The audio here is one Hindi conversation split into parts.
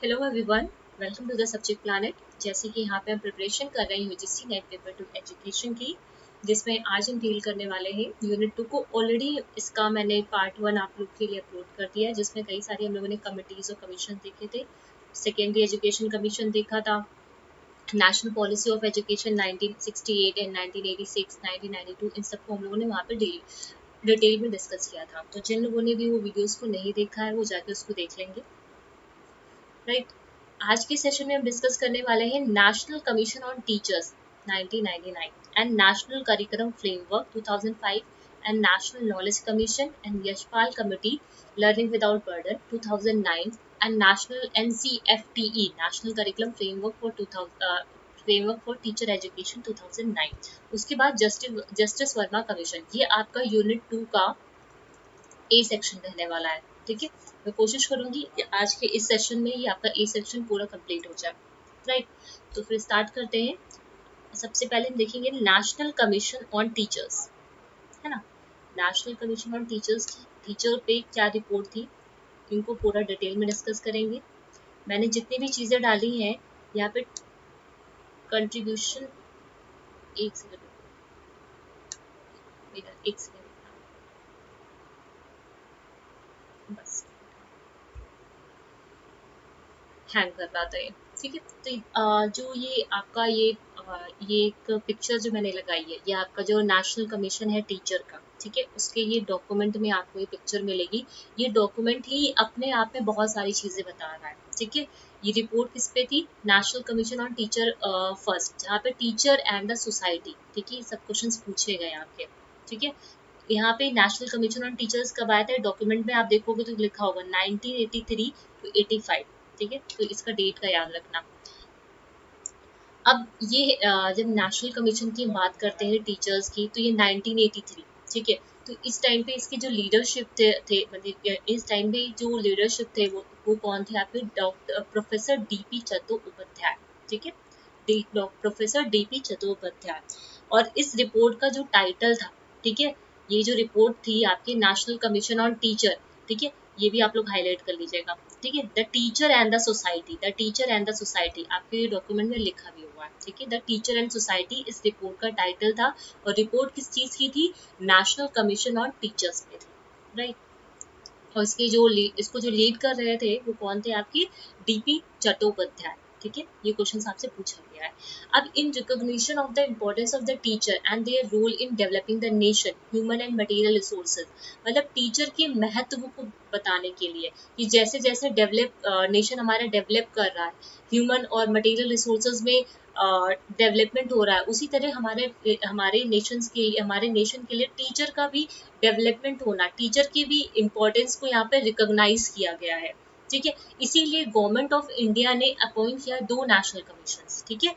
Hello everyone, welcome to the subject planet. जैसे कि यहाँ पे हम प्रिपरेशन कर रहे हैं यूजीसी नेट पेपर 2 एजुकेशन की, जिसमें आज हम डील करने वाले हैं यूनिट 2 को। ऑलरेडी इसका मैंने पार्ट 1 आप लोग के लिए अपलोड कर दिया है, जिसमें कई सारी हम लोगों ने कमिटीज़ और कमीशन देखे थे। सेकेंडरी एजुकेशन कमीशन देखा था, national policy of education 1968 and 1986, 1992, इन सबको हम लोगों ने वहाँ पे डिटेल में डिस्कस किया था। तो जिन लोगों ने भी वो वीडियोज़ को नहीं देखा है वो जाके उसको देख लेंगे, राइट। आज के सेशन में हम डिस्कस करने वाले हैं national commission on teachers 1999 and national curriculum framework 2005 and national knowledge commission and Yashpal committee learning without burden 2009 and national NCFTE national curriculum framework for 2000 framework for teacher education 2009। उसके बाद जस्टिस वर्मा कमीशन, ये आपका यूनिट 2 का ए सेक्शन रहने वाला है। ठीक है, मैं कोशिश करूंगी कि आज के इस सेशन में ये आपका ए सेक्शन पूरा कंप्लीट हो जाए, राइट। तो फिर स्टार्ट करते हैं। सबसे पहले हम देखेंगे नेशनल कमीशन ऑन टीचर्स, है ना। नेशनल कमीशन ऑन टीचर्स की टीचर पे क्या रिपोर्ट थी, इनको पूरा डिटेल में डिस्कस करेंगे। मैंने जितनी भी चीज़ें डाली हैं यहाँ पे, कंट्रीब्यूशन, एक सेकंड, एक सेकंड, बस हैंग कर रहा था ये। ठीक है, तो जो ये आपका ये एक पिक्चर जो मैंने लगाई है, ये आपका जो नेशनल कमीशन है टीचर का, ठीक है, उसके ये डॉक्यूमेंट में आपको ये पिक्चर मिलेगी। ये डॉक्यूमेंट ही अपने आप में बहुत सारी चीज़ें बता रहा है। ठीक है, ये रिपोर्ट किस पे थी, national commission on teacher first, जहाँ पे टीचर एंड द सोसाइटी, ठीक है, सब क्वेश्चन पूछे गए आपके। ठीक है, यहाँ पे नेशनल कमीशन ऑन टीचर्स कब आया था, डॉक्यूमेंट में आप देखोगे तो लिखा होगा 1983 टू 85। ठीक है, तो इसका डेट का याद रखना। अब ये जब नेशनल कमीशन की बात करते हैं टीचर्स की, तो ये 1983, ठीक है। तो इस टाइम पे इसके जो लीडरशिप थे मतलब इस टाइम पे जो लीडरशिप थे वो कौन थे आपके, डॉक्टर प्रोफेसर डीपी चट्टोपाध्याय। ठीक है, प्रोफेसर डीपी चट्टोपाध्याय। और इस रिपोर्ट का जो टाइटल था, ठीक है, ये जो रिपोर्ट थी आपकी नेशनल कमीशन ऑन टीचर, ठीक है, ये भी आप लोग हाईलाइट कर लीजिएगा। ठीक है, the teacher and the society, the teacher and the society आपके ये डॉक्यूमेंट में लिखा भी हुआ है। ठीक है, द टीचर एंड सोसाइटी इस रिपोर्ट का टाइटल था। और रिपोर्ट किस चीज की थी, नेशनल कमीशन ऑन टीचर्स पे थी, राइट। और इसको जो लीड कर रहे थे वो कौन थे आपके, डीपी चट्टोपाध्याय। ठीक है, ये क्वेश्चन आपसे पूछा गया है। अब in recognition of the importance of the teacher and their role in developing the nation human and material resources, मतलब टीचर के महत्व को बताने के लिए कि जैसे जैसे नेशन हमारा डेवलप कर रहा है, ह्यूमन और मटेरियल रिसोर्सेज में डेवलपमेंट हो रहा है, उसी तरह हमारे नेशन के लिए टीचर का भी डेवलपमेंट होना, टीचर की भी इम्पोर्टेंस को यहाँ पे रिकॉग्नाइज किया गया है। ठीक है, इसीलिए गवर्नमेंट ऑफ इंडिया ने अपॉइंट किया दो नेशनल कमीशन। ठीक है,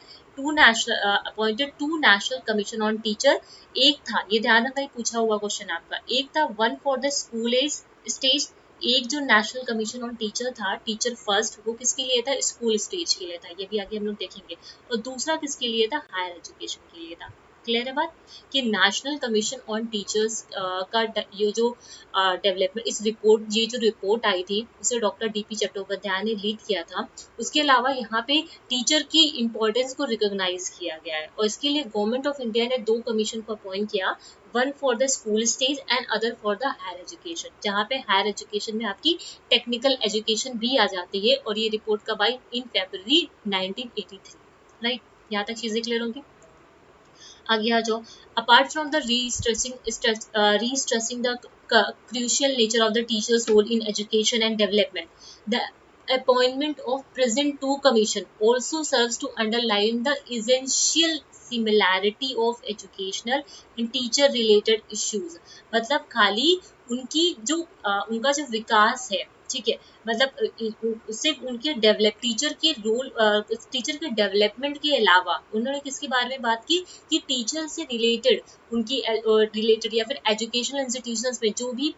appointed two national commission on teacher. एक था, ये ध्यान रखना, पूछा हुआ क्वेश्चन आपका, एक था one for the school age stage. एक जो नेशनल कमीशन ऑन टीचर था, टीचर फर्स्ट, वो किसके लिए था, स्कूल स्टेज के लिए था, ये भी आगे हम लोग देखेंगे। और दूसरा किसके लिए था, हायर एजुकेशन के लिए था। क्लियर है बात, कि नेशनल कमीशन ऑन टीचर्स का ये जो डेवलपमेंट, इस रिपोर्ट, ये जो रिपोर्ट आई थी उसे डॉक्टर डीपी चट्टोपाध्याय ने लीड किया था। उसके अलावा यहाँ पे टीचर की इम्पोर्टेंस को रिकॉग्नाइज किया गया है, और इसके लिए गवर्नमेंट ऑफ इंडिया ने दो कमीशन को अपॉइंट किया, one for the school stage and other for the higher education, जहाँ पे हायर एजुकेशन में आपकी टेक्निकल एजुकेशन भी आ जाती है। और ये रिपोर्ट कब आई, इन February 1983, राइट। यहाँ तक चीजें क्लियर होंगी। आगे आ जाओ। Apart from the restressing the crucial nature of the teacher's role in education and development, the appointment of present two commission also serves to underline the essential similarity of educational and teacher related issues। मतलब खाली उनकी जो उनका जो विकास है, ठीक है, मतलब सिर्फ उनके डेवलप टीचर के रोल, टीचर के डेवलपमेंट के अलावा उन्होंने किसके बारे में बात की, कि टीचर से रिलेटेड, उनकी रिलेटेड या फिर एजुकेशनल इंस्टीट्यूशंस में जो भी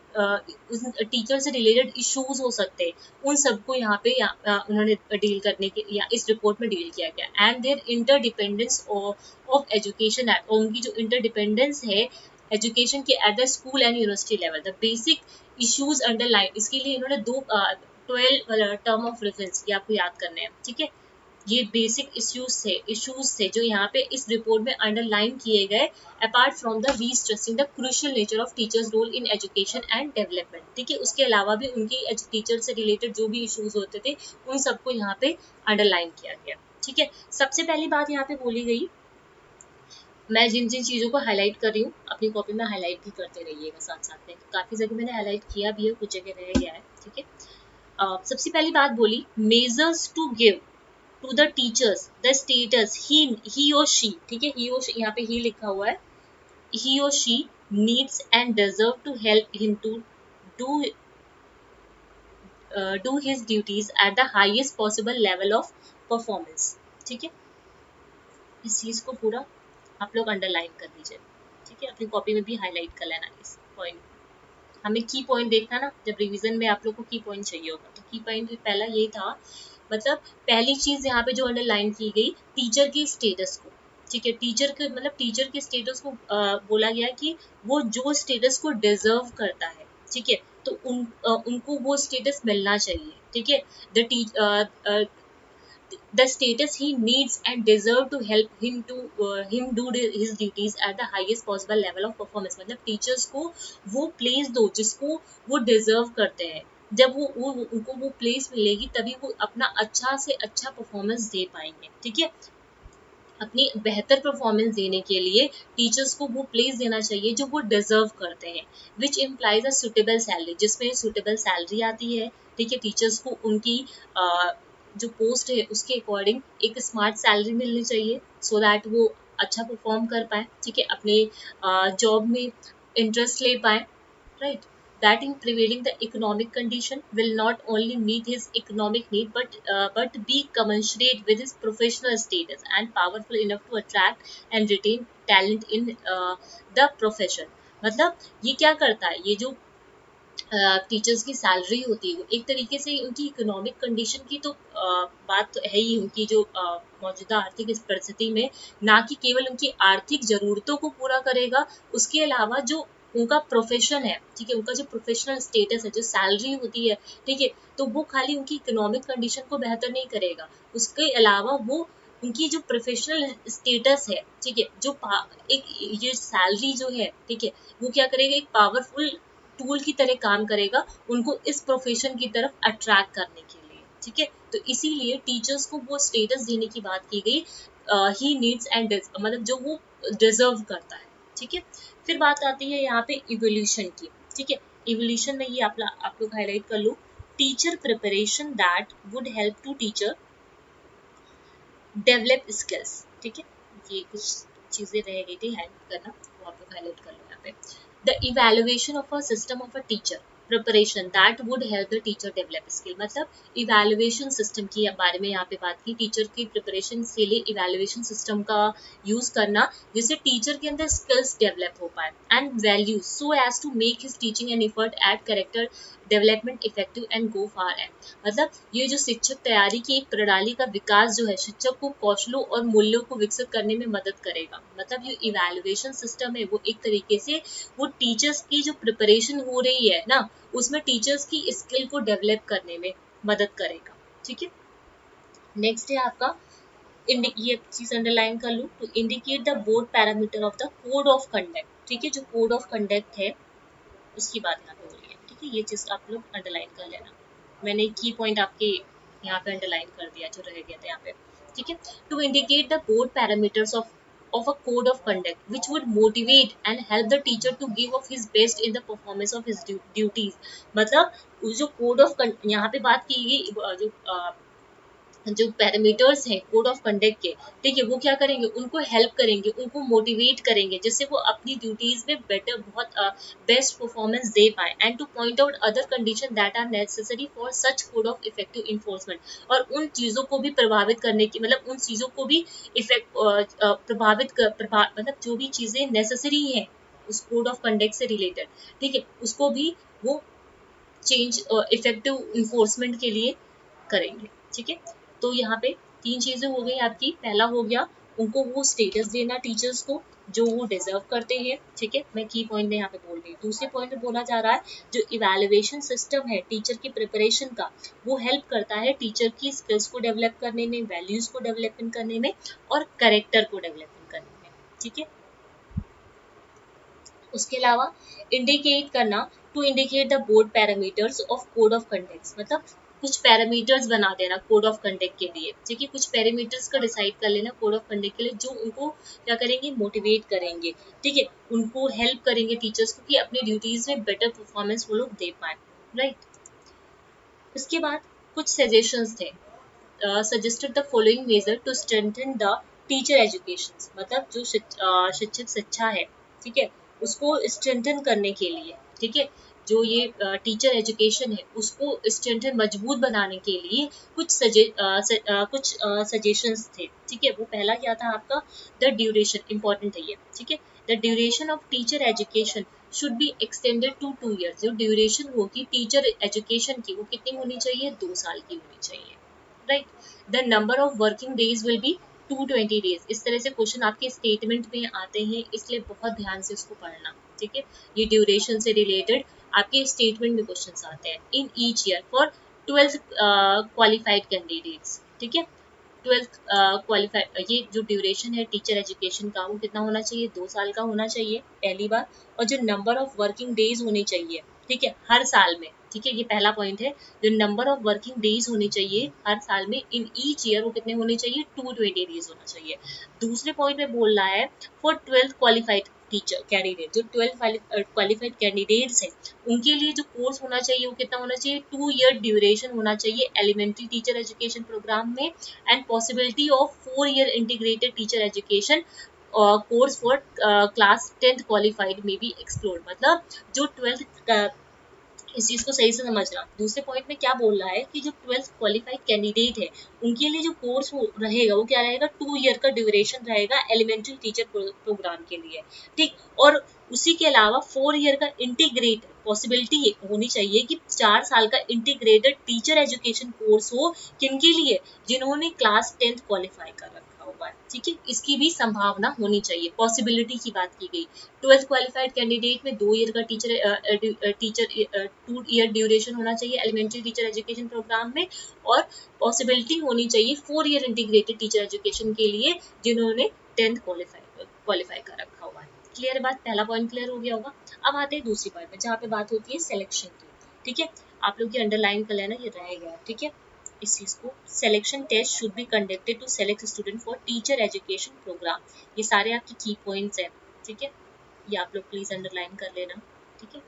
उस टीचर से रिलेटेड इश्यूज हो सकते हैं, उन सबको यहाँ पे उन्होंने डील करने के या इस रिपोर्ट में डील किया गया। And their interdependence of education, और उनकी जो इंटरडिपेंडेंस है एजुकेशन के at the school and university level, the basic issues underline, इसके लिए इन्होंने दो 12 टर्म ऑफ रेफरेंस ये आपको याद करने हैं, ठीक है। ये बेसिक इश्यूज थे जो यहाँ पे इस रिपोर्ट में अंडरलाइन किए गए, apart from the restressing the crucial nature of teachers role in education and development, ठीक है। उसके अलावा भी उनकी टीचर से रिलेटेड जो भी इश्यूज होते थे उन सबको यहाँ पे अंडरलाइन किया गया, ठीक है। सबसे पहली बात यहाँ पे बोली गई, मैं जिन जिन चीज़ों को हाईलाइट कर रही हूँ अपनी कॉपी में हाईलाइट भी करते रहिएगा साथ साथ में, काफ़ी जगह मैंने हाईलाइट किया भी है, कुछ जगह रह गया है, ठीक है। सबसे पहली बात बोली, measures to give to the teachers the status ही और शी, ठीक है। ही और शी, यहाँ पे ही लिखा हुआ है, he or she needs and deserve to help him to do do his duties at the highest possible level of performance, ठीक है। इस चीज को पूरा आप लोग अंडरलाइन कर लीजिए, ठीक है। अपनी कॉपी में भी हाईलाइट कर लेना इस पॉइंट। हमें की पॉइंट देखना ना, जब रिवीजन में आप लोग को की पॉइंट चाहिए होगा, तो की पॉइंट पहला ये था, मतलब पहली चीज यहाँ पे जो अंडरलाइन की गई, टीचर के स्टेटस को, ठीक है। टीचर के मतलब टीचर के स्टेटस को बोला गया कि वो जो स्टेटस को डिजर्व करता है, ठीक है, तो उनको वो स्टेटस मिलना चाहिए, ठीक है। the status he needs and deserve to help him do his duties at the highest possible level of performance, मतलब टीचर्स को वो प्लेस दो जिसको वो डिजर्व करते हैं। जब वो उनको वो प्लेस मिलेगी तभी वो अपना अच्छा से अच्छा परफॉर्मेंस दे पाएंगे, ठीक है। अपनी बेहतर परफॉर्मेंस देने के लिए टीचर्स को वो प्लेस देना चाहिए जो वो डिजर्व करते हैं, which implies a suitable salary, जिसमें सुटेबल सैलरी आती है, ठीक है। टीचर्स को उनकी जो पोस्ट है उसके अकॉर्डिंग एक स्मार्ट सैलरी मिलनी चाहिए, सो दैट वो अच्छा परफॉर्म कर पाए, ठीक है, अपने जॉब में इंटरेस्ट ले पाए, right? That in prevailing the economic condition will not only meet his economic need but be commensurate with his professional status and powerful enough to attract and retain talent in the profession। मतलब ये क्या करता है, ये जो टीचर्स की सैलरी होती है वो एक तरीके से उनकी इकोनॉमिक कंडीशन की तो बात तो है ही, उनकी जो मौजूदा आर्थिक परिस्थिति में ना कि केवल उनकी आर्थिक जरूरतों को पूरा करेगा, उसके अलावा जो उनका प्रोफेशन है, ठीक है, उनका जो प्रोफेशनल स्टेटस है, जो सैलरी होती है, ठीक है, तो वो खाली उनकी इकोनॉमिक कंडीशन को बेहतर नहीं करेगा, उसके अलावा वो उनकी जो प्रोफेशनल स्टेटस है, ठीक है, जो एक ये सैलरी जो है, ठीक है, वो क्या करेगा, एक पावरफुल टूल की तरह काम करेगा उनको इस प्रोफेशन की तरफ अट्रैक्ट करने के लिए, ठीक है। तो इसीलिए टीचर्स को वो स्टेटस देने की बात की गई, ही नीड्स एंड मतलब जो वो डिजर्व करता है, ठीक है। फिर बात आती है यहाँ पे इवोल्यूशन की, ठीक है। इवोल्यूशन में ये आप लोग हाईलाइट कर लो, teacher preparation that would help to teacher develop skills, ठीक है। ये कुछ चीजें रह गई थी हाईलाइट करना, वो आप लोग हाईलाइट कर लो यहाँ पे। The evaluation of a system of a teacher preparation that would help the teacher develop skill, मतलब इवेल्युएशन सिस्टम की बारे में यहाँ पे बात की, टीचर की प्रिपरेशन के लिए इवेल्युएशन सिस्टम का यूज करना जिससे टीचर के अंदर स्किल्स डेवलप हो पाए and values so as to make his teaching and effort at character development effective and go far and, मतलब ये जो शिक्षक तैयारी की एक प्रणाली का विकास जो है शिक्षक को कौशलों और मूल्यों को विकसित करने में मदद करेगा। मतलब ये इवेल्युएशन सिस्टम है वो एक तरीके से वो टीचर्स की जो प्रिपरेशन हो रही है ना उसमें टीचर्स की स्किल को डेवलप करने में मदद करेगा, ठीक है। नेक्स्ट है आपका ये चीज अंडरलाइन कर लूँ तो indicate the board parameter of the code of conduct, ठीक है। जो कोड ऑफ कंडक्ट है उसकी बात यहाँ पे हो रही है, ठीक है। ये चीज आप लोग अंडरलाइन कर लेना, मैंने की पॉइंट आपके यहाँ पे अंडरलाइन कर दिया जो रह गया था यहाँ पे, ठीक है। To indicate the board parameters of a code of conduct which would motivate and help the teacher to give of his best in the performance of his duties, मतलब जो कोड ऑफ यहाँ पे बात की गई जो पैरामीटर्स हैं कोड ऑफ कंडक्ट के, ठीक है, वो क्या करेंगे, उनको हेल्प करेंगे, उनको मोटिवेट करेंगे जिससे वो अपनी ड्यूटीज में बेटर बहुत बेस्ट परफॉर्मेंस दे पाए and to point out other condition that are necessary for such code of effective enforcement, और उन चीज़ों को भी प्रभावित करने की मतलब उन चीज़ों को भी मतलब जो भी चीज़ें नेसेसरी हैं उस कोड ऑफ कंडक्ट से रिलेटेड, ठीक है, उसको भी वो चेंज इफेक्टिव इन्फोर्समेंट के लिए करेंगे, ठीक है। तो यहाँ पे तीन चीजें हो गई आपकी, पहला हो गया उनको वो स्टेटस देना टीचर्स को जो वो डिजर्व करते हैं। ठीक है, मैं की पॉइंट में यहाँ पे बोल रही हूँ। दूसरे पॉइंट में बोला जा रहा है जो इवैल्यूएशन सिस्टम है टीचर की प्रिपरेशन का, वो हेल्प करता है टीचर की स्किल्स को डेवलप करने में, वैल्यूज को डेवलपमेंट करने में और करेक्टर को डेवलपमेंट करने में। ठीक है, उसके अलावा इंडिकेट करना, to indicate the board parameters of code of conduct, मतलब कुछ पैरामीटर्स बना देना कोड ऑफ कंडक्ट के लिए। ठीक है, कुछ पैरामीटर्स का डिसाइड कर लेना कोड ऑफ कंडक्ट के लिए, जो उनको क्या करेंगे, मोटिवेट करेंगे। ठीक है, उनको हेल्प करेंगे टीचर्स को कि अपनी ड्यूटीज में बेटर परफॉर्मेंस वो लोग दे पाए। राइट, उसके बाद कुछ सजेशंस थे। Suggested the following measure to strengthen the teacher education, मतलब जो शिक्षक शिक्षा है, ठीक है, उसको स्ट्रेंथन करने के लिए। ठीक है, जो ये टीचर एजुकेशन है उसको स्ट्रेंथन मजबूत बनाने के लिए कुछ कुछ सजेशंस थे। ठीक है, वो पहला क्या था आपका, द ड्यूरेशन, इंपॉर्टेंट है ये। ठीक है, the duration of teacher education should be extended to 2 years. जो ड्यूरेशन होगी टीचर एजुकेशन की वो कितनी होनी चाहिए, 2 साल की होनी चाहिए। Right, the number of working days will be 220 days. इस तरह से क्वेश्चन आपके स्टेटमेंट में आते हैं, इसलिए बहुत ध्यान से उसको पढ़ना। ठीक है, ये ड्यूरेशन से रिलेटेड आपके स्टेटमेंट में क्वेश्चन आते हैं। In each year for 12 qualified candidates. ठीक है, 12th क्वालिफाइड, ये जो ड्यूरेशन है टीचर एजुकेशन का वो कितना होना चाहिए, 2 साल का होना चाहिए पहली बार। और जो नंबर ऑफ वर्किंग डेज होनी चाहिए, ठीक है, हर साल में। ठीक है, ये पहला पॉइंट है, जो नंबर ऑफ वर्किंग डेज होनी चाहिए हर साल में इन ईच ईयर, वो कितने होने चाहिए, 220 डेज होना चाहिए। दूसरे पॉइंट में बोल रहा है for 12th qualified teacher candidate, जो 12 क्वालिफाइड कैंडिडेट्स हैं उनके लिए जो कोर्स होना चाहिए वो कितना होना चाहिए, 2 ईयर ड्यूरेशन होना चाहिए एलिमेंट्री टीचर एजुकेशन प्रोग्राम में, and possibility of 4 year integrated teacher education course for class 10th qualified में बी एक्सप्लोर्ड। मतलब जो 12th, इस चीज को सही से समझना। दूसरे पॉइंट में क्या बोल रहा है कि जो 12th क्वालिफाइड कैंडिडेट है उनके लिए जो कोर्स रहेगा वो क्या रहेगा, 2 ईयर का ड्यूरेशन रहेगा एलिमेंट्री टीचर प्रोग्राम के लिए। ठीक, और उसी के अलावा 4 ईयर का इंटीग्रेट पॉसिबिलिटी होनी चाहिए कि 4 साल का इंटीग्रेटेड टीचर एजुकेशन कोर्स हो, किनके लिए, जिन्होंने क्लास 10th क्वालिफाई कर रखा हुआ है। ठीक है, इसकी भी संभावना होनी चाहिए, पॉसिबिलिटी की बात की गई। 12th क्वालिफाइड कैंडिडेट में 2 ईयर का टीचर 2 ईयर ड्यूरेशन होना चाहिए एलिमेंट्री टीचर एजुकेशन प्रोग्राम में, और पॉसिबिलिटी होनी चाहिए 4 ईयर इंटीग्रेटेड टीचर एजुकेशन के लिए, जिन्होंने 10th क्वालिफाई कर रखा हुआ है। क्लियर बात, पहला पॉइंट क्लियर हो गया होगा। अब आते हैं दूसरी पॉइंट में जहाँ पे बात होती है सिलेक्शन की। ठीक है, आप लोग ये अंडरलाइन कर लेना, ये रह गया। ठीक है, इस चीज को, selection test should be conducted to select student for teacher education program. ये सारे आपके की पॉइंट्स हैं। ठीक है, ये आप लोग प्लीज अंडरलाइन कर लेना। ठीक है,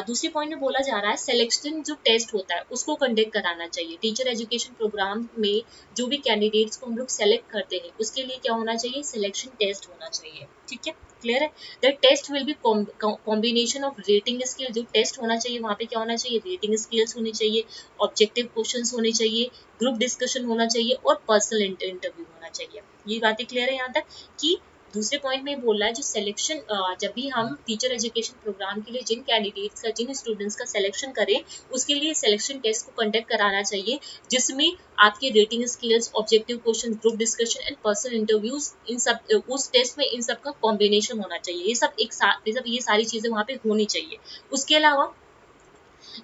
दूसरे पॉइंट में बोला जा रहा है सिलेक्शन जो टेस्ट होता है उसको कंडक्ट कराना चाहिए टीचर एजुकेशन प्रोग्राम में। जो भी कैंडिडेट्स को हम लोग सेलेक्ट करते हैं उसके लिए क्या होना चाहिए, सिलेक्शन टेस्ट होना चाहिए। ठीक है, क्लियर है। The test will be combination of rating skill. जो टेस्ट होना चाहिए वहाँ पे क्या होना चाहिए, रेटिंग स्किल्स होनी चाहिए, ऑब्जेक्टिव क्वेश्चंस होने चाहिए, ग्रुप डिस्कशन होना चाहिए और पर्सनल इंटरव्यू होना चाहिए। ये बातें क्लियर है यहाँ तक कि दूसरे पॉइंट में बोल रहा है जो सिलेक्शन, जब भी हम टीचर एजुकेशन प्रोग्राम के लिए जिन कैंडिडेट्स का, जिन स्टूडेंट्स का सिलेक्शन करें उसके लिए सिलेक्शन टेस्ट को कंडक्ट कराना चाहिए, जिसमें आपके rating skills, objective question, group discussion and personal interviews, इन सब उस टेस्ट में इन सब का कॉम्बिनेशन होना चाहिए। ये सब एक साथ, ये सारी चीजें वहाँ पे होनी चाहिए। उसके अलावा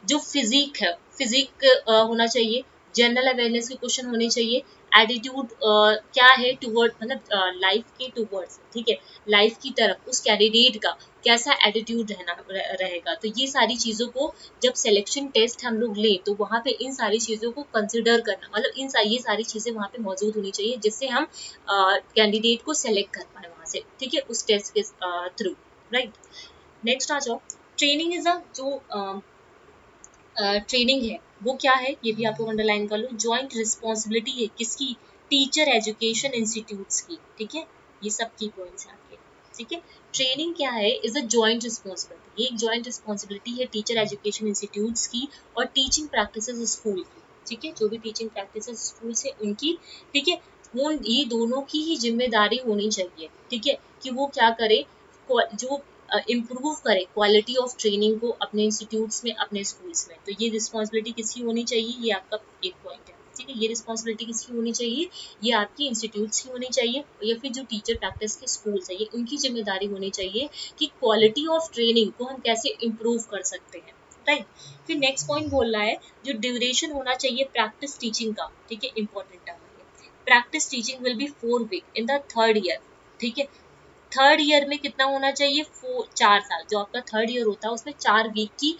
जो फिजिक है, फिजिक होना चाहिए, जनरल अवेयरनेस के क्वेश्चन होने चाहिए, एटीट्यूड क्या है टूवर्ड, मतलब लाइफ के टूवर्ड्स, ठीक है, लाइफ की तरफ उस कैंडिडेट का कैसा एटीट्यूड रहेगा। तो ये सारी चीज़ों को जब सिलेक्शन टेस्ट हम लोग लें तो वहाँ पे इन सारी चीज़ों को कंसिडर करना, मतलब ये सारी चीज़ें वहाँ पे मौजूद होनी चाहिए, जिससे हम कैंडिडेट को सेलेक्ट कर पाए वहाँ से। ठीक है, उस टेस्ट के थ्रू। राइट, नेक्स्ट आ जाओ। ट्रेनिंग इज अ जो ट्रेनिंग है वो क्या है, ये भी आप लोग अंडरलाइन कर लो। जॉइंट रिस्पॉन्सिबिलिटी है किसकी, टीचर एजुकेशन इंस्टीट्यूट्स की। ठीक है, ये सब की पॉइंट्स हैं आपके। ठीक है, ट्रेनिंग क्या है, इज अ जॉइंट रिस्पॉन्सिबिलिटी। ये एक जॉइंट रिस्पॉन्सिबिलिटी है टीचर एजुकेशन इंस्टीट्यूट्स की और टीचिंग प्रैक्टिसेस स्कूल की। ठीक है, जो भी टीचिंग प्रैक्टिसेस स्कूल से उनकी। ठीक है, वो ये दोनों की ही जिम्मेदारी होनी चाहिए। ठीक है, कि वो क्या करे, जो इम्प्रूव करे क्वालिटी ऑफ ट्रेनिंग को अपने इंस्टीट्यूट्स में, अपने स्कूल्स में। तो ये रिस्पॉन्सिबिलिटी किसकी होनी चाहिए, ये आपका एक पॉइंट है। ठीक है, ये रिस्पॉन्सिबिलिटी किसकी होनी चाहिए, ये आपकी इंस्टीट्यूट्स की होनी चाहिए, या फिर जो टीचर प्रैक्टिस के स्कूल्स है ये उनकी जिम्मेदारी होनी चाहिए कि क्वालिटी ऑफ ट्रेनिंग को हम कैसे इम्प्रूव कर सकते हैं, राइट। फिर नेक्स्ट पॉइंट बोल रहा है जो ड्यूरेशन होना चाहिए प्रैक्टिस टीचिंग का, ठीक है, इंपॉर्टेंट टर्म है, practice teaching will be 4 week in the third year, ठीक है। थर्ड ईयर में कितना होना चाहिए, 4 साल, जो आपका थर्ड ईयर होता है उसमें 4 वीक की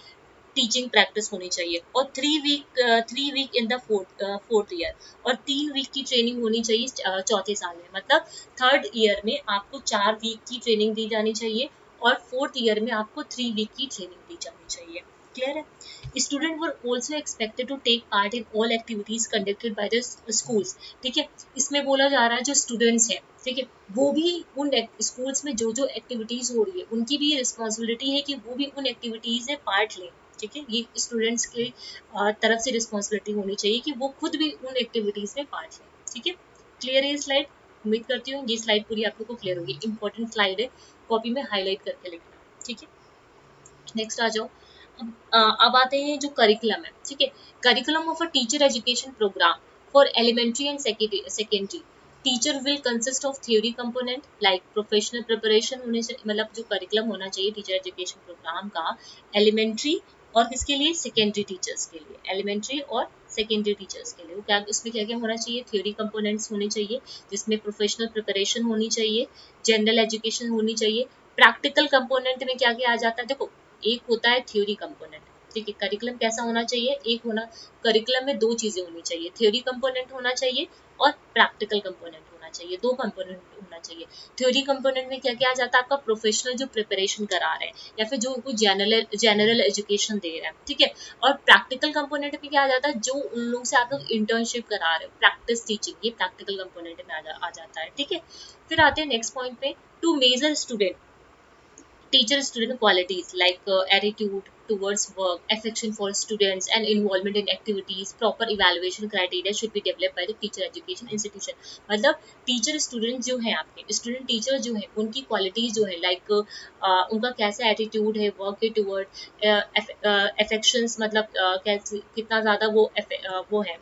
टीचिंग प्रैक्टिस होनी चाहिए, और 3 week in the fourth year, और 3 वीक की ट्रेनिंग होनी चाहिए चौथे साल में। मतलब थर्ड ईयर में आपको 4 वीक की ट्रेनिंग दी जानी चाहिए, और फोर्थ ईयर में आपको 3 वीक की ट्रेनिंग दी जानी चाहिए। क्लियर है। Student were also expected to take part in all activities conducted by the schools, ठीक है। इसमें बोला जा रहा है जो स्टूडेंट्स हैं, ठीक है, वो भी उन स्कूल्स में जो जो एक्टिविटीज हो रही है उनकी भी रिस्पॉन्सिबिलिटी है कि वो भी उन एक्टिविटीज में पार्ट लें, ठीक है। ये स्टूडेंट्स के तरफ से रिस्पॉन्सिबिलिटी होनी चाहिए कि वो खुद भी उन एक्टिविटीज में पार्ट लें, ठीक है। क्लियर है ये स्लाइड, उम्मीद करती हूँ ये स्लाइड पूरी आप लोग को क्लियर होगी, इंपॉर्टेंट स्लाइड है, कॉपी में हाईलाइट करके लिखना, ठीक है। नेक्स्ट आ जाओ। अब आते हैं जो करिकुलम है, ठीक है। Curriculum of a teacher education program for elementary and secondary teacher will consist of theory component like professional preparation होने से, मतलब जो करिकुलम होना चाहिए टीचर एजुकेशन प्रोग्राम का एलिमेंट्री और किसके लिए, सेकेंडरी टीचर्स के लिए, एलिमेंट्री और सेकेंडरी टीचर्स के लिए, वो क्या उसमें क्या क्या होना चाहिए, थ्योरी कंपोनेंट्स होने चाहिए जिसमें प्रोफेशनल प्रिपरेशन होनी चाहिए, जनरल एजुकेशन होनी चाहिए। प्रैक्टिकल कंपोनेंट में क्या क्या आ जाता है, देखो एक होता है थ्योरी कंपोनेंट, ठीक है। करिकुलम कैसा होना चाहिए, एक होना, करिकुलम में 2 चीजें होनी चाहिए, थ्योरी कंपोनेंट होना चाहिए और प्रैक्टिकल कंपोनेंट होना चाहिए, 2 कंपोनेंट होना चाहिए। थ्योरी कंपोनेंट में क्या क्या आ जाता है, आपका प्रोफेशनल जो प्रिपरेशन करा रहे हैं या फिर जो उनको जनरल एजुकेशन दे रहे हैं, ठीक है। और प्रैक्टिकल कंपोनेंट में क्या आ जाता है, जो उन लोगों से आप लोग इंटर्नशिप करा रहे हो, प्रैक्टिस टीचिंग, ये प्रैक्टिकल कंपोनेंट में आ जाता है, ठीक है। फिर आते हैं नेक्स्ट पॉइंट पे, to measure student teacher student qualities like attitude towards work, affection for students and involvement in activities, proper evaluation criteria should be developed by the teacher education institution। मतलब टीचर स्टूडेंट जो है, आपके स्टूडेंट टीचर जो है उनकी क्वालिटीज जो है लाइक उनका कैसा एटीट्यूड है वर्क के टूवर्ड, अफेक्शंस मतलब कैसे कितना ज़्यादा वो है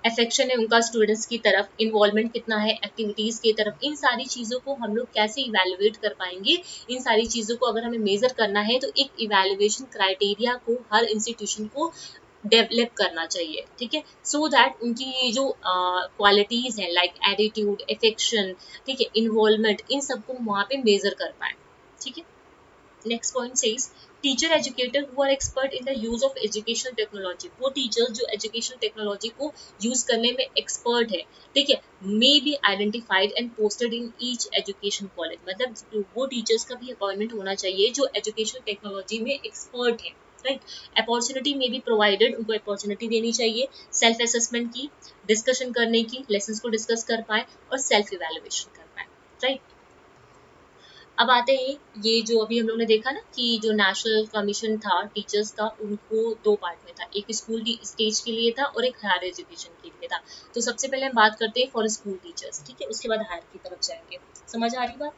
अफेक्शन है उनका स्टूडेंट्स की तरफ, इन्वॉल्वमेंट कितना है एक्टिविटीज़ की तरफ, इन सारी चीज़ों को हम लोग कैसे इवेलुएट कर पाएंगे, इन सारी चीज़ों को अगर हमें मेजर करना है तो एक इवेलुएशन क्राइटेरिया को हर इंस्टीट्यूशन को डेवलप करना चाहिए, ठीक है। सो दैट उनकी जो क्वालिटीज़ हैं लाइक एटीट्यूड, अफेक्शन, ठीक है, इन्वॉल्वमेंट, इन सबको वहाँ पे मेजर कर पाए, ठीक है। Next point says teacher educator who are expert in the use of educational technology, वो टीचर्स जो एजुकेशनल टेक्नोलॉजी को यूज करने में एक्सपर्ट है, ठीक है, may be identified and posted in each education college, मतलब वो टीचर्स का भी अपॉइंटमेंट होना चाहिए जो एजुकेशनल टेक्नोलॉजी में एक्सपर्ट है, राइट। अपॉर्चुनिटी में भी प्रोवाइडेड, उनको अपॉर्चुनिटी देनी चाहिए सेल्फ असेसमेंट की, डिस्कशन करने की, लेसन को डिस्कस कर पाए और सेल्फ इवेल्युएशन कर पाए, राइट। अब आते हैं ये जो अभी हम लोग ने देखा ना कि जो नेशनल कमीशन था टीचर्स का, उनको 2 पार्ट में था, एक स्कूल की स्टेज के लिए था और एक हायर एजुकेशन के लिए था। तो सबसे पहले हम बात करते हैं फॉर स्कूल टीचर्स, ठीक है, उसके बाद हायर की तरफ जाएंगे। समझ आ रही बात,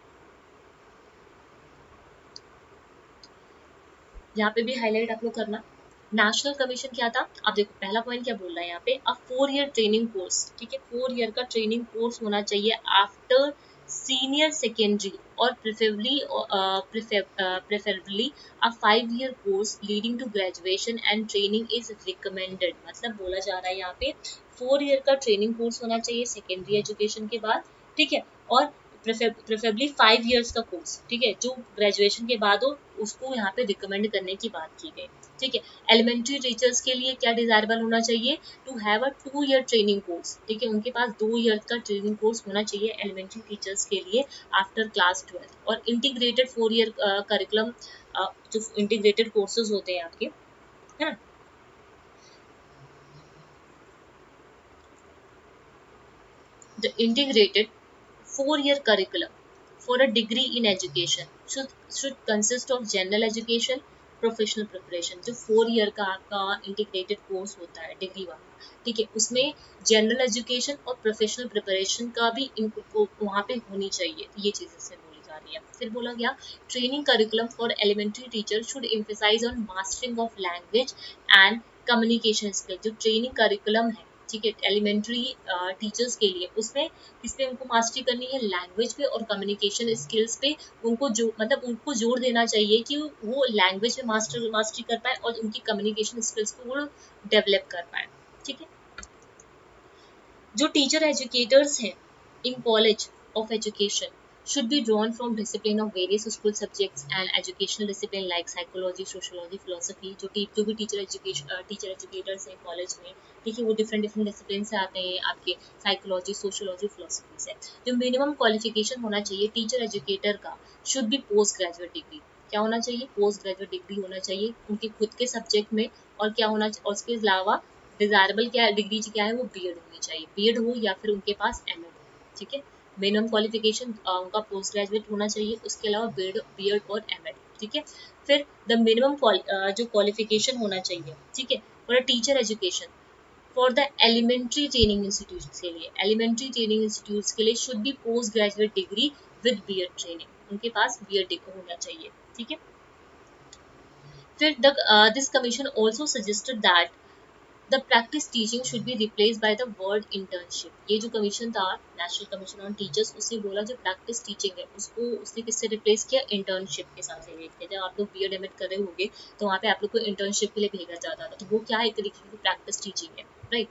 यहाँ पे भी हाईलाइट आप लोग करना। नेशनल कमीशन क्या था, अब देखो पहला पॉइंट क्या बोल रहा है यहाँ पे, अब 4 ईयर ट्रेनिंग कोर्स, ठीक है, 4 ईयर का ट्रेनिंग कोर्स होना चाहिए आफ्टर सीनियर सेकेंडरी, और preferably a 5 year course leading to graduation and training is recommended. मतलब बोला जा रहा है यहाँ पे 4 ईयर का ट्रेनिंग कोर्स होना चाहिए सेकेंडरी एजुकेशन के बाद, ठीक है, और प्रेफरेबली 5 ईयर्स का कोर्स, ठीक है, जो ग्रेजुएशन के बाद हो उसको यहाँ पे रिकमेंड करने की बात की गई, ठीक है। एलिमेंट्री टीचर्स के लिए क्या डिजायरेबल होना चाहिए, to have a 2 year training course, ठीक है, उनके पास 2 ईयर का ट्रेनिंग कोर्स होना चाहिए एलिमेंट्री टीचर्स के लिए आफ्टर क्लास 12, और इंटीग्रेटेड 4 ईयर करिकुलम, जो इंटीग्रेटेड कोर्सेज होते हैं आपके, है ना, the integrated 4 year curriculum for a degree in education should consist of general education, professional preparation, जो 4 ईयर का आपका इंटीग्रेटेड कोर्स होता है डिग्री वाला, ठीक है, उसमें जनरल एजुकेशन और प्रोफेशनल प्रिपरेशन का भी इनको वहाँ पे होनी चाहिए, ये चीज़ इससे बोली जा रही है। फिर बोला गया training curriculum for elementary teacher should emphasize on mastering of language and communication skill, जो ट्रेनिंग करिकुलम है, ठीक है, एलिमेंट्री टीचर्स के लिए, उसमें किस पे उनको मास्टरी करनी है, लैंग्वेज पे और कम्युनिकेशन स्किल्स पे उनको जो मतलब उनको जोर देना चाहिए कि वो लैंग्वेज में मास्टरी कर पाए और उनकी कम्युनिकेशन स्किल्स को वो डेवलप कर पाए, ठीक है। जो टीचर एजुकेटर्स हैं in college of education should be drawn from discipline of various school subjects and educational discipline like psychology, sociology, philosophy। जो भी टीचर एजुकेटर्स हैं कॉलेज में, ठीक है, वो डिफरेंट डिसिप्लिन से आते हैं, आपके साइकोलॉजी, सोशियोलॉजी, फिलोसफी से। जो मिनिमम क्वालिफिकेशन होना चाहिए टीचर एजुकेटर का should be post graduate degree. क्या होना चाहिए? पोस्ट ग्रेजुएट डिग्री होना चाहिए उनके खुद के सब्जेक्ट में। और क्या होना चाहिए? और उसके अलावा डिजायरेबल क्या डिग्री क्या है, वो बीएड होनी चाहिए, बीएड हो या फिर उनके पास एमएड हो, ठीक है। मिनिमम क्वालिफिकेशन उनका पोस्ट ग्रेजुएट होना चाहिए, उसके अलावा बीएड और एमएड, ठीक है। फिर द मिनिमम जो क्वालिफिकेशन होना चाहिए, ठीक है, for teacher education for the elementary training institute के लिए, एलिमेंट्री ट्रेनिंग इंस्टीट्यूट के लिए should be post graduate degree with BEd training, उनके पास बीएड होना चाहिए, ठीक है। फिर this commission also suggested that the practice teaching should be replace by the word internship. ये जो कमीशन था नेशनल कमीशन ऑन टीचर्स, उसने बोला जो प्रैक्टिस टीचिंग है उसको उसने किससे रिप्लेस किया? इंटर्नशिप के साथ रिलेट किया। जब आप लोग बीएड एमएड कर रहे होंगे तो वहाँ पे आप लोग को इंटर्नशिप के लिए भेजा जाता था, तो वो क्या है? एक तरीके की प्रैक्टिस टीचिंग है, राइट।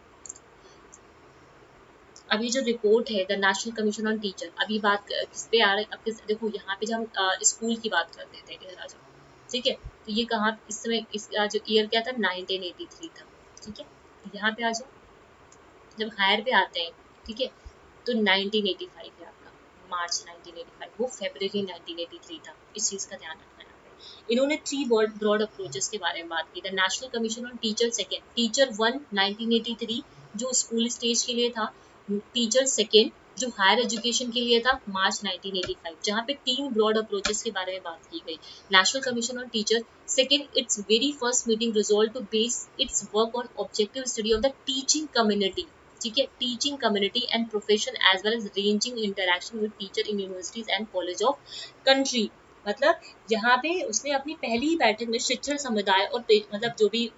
अभी जो रिपोर्ट है the national commission on teacher, अभी बात किस पे आ रही है? अब देखो यहाँ पे जब हम स्कूल की बात करते थे इधर आ जाओ, ठीक है, तो ये कहाँ इस समय इसका जो ईयर क्या था? 1983 था, ठीक है। यहाँ पे आ जाओ, जब हायर पे आते हैं, ठीक है, तो 1985 है आपका, मार्च 1985, वो फरवरी 1983 था। इस चीज़ का ध्यान रखना है यहाँ पे। इन्होंने 3 ब्रॉड अप्रोचेस के बारे में बात की। The national commission on teacher second, teacher 1 1983 जो स्कूल स्टेज के लिए था, टीचर सेकेंड जो हायर एजुकेशन के लिए था, मार्च 1985, जहाँ पे 3 ब्रॉड अप्रोचेस के बारे में बात की गई। National commission on teacher second, its very first meeting resolve to base its work on objective study of the teaching community, ठीक है, teaching community and profession as well as ranging interaction with teacher in universities and college of country. मतलब यहाँ पे उसने अपनी पहली बैठक में शिक्षण समुदाय और मतलब जो भी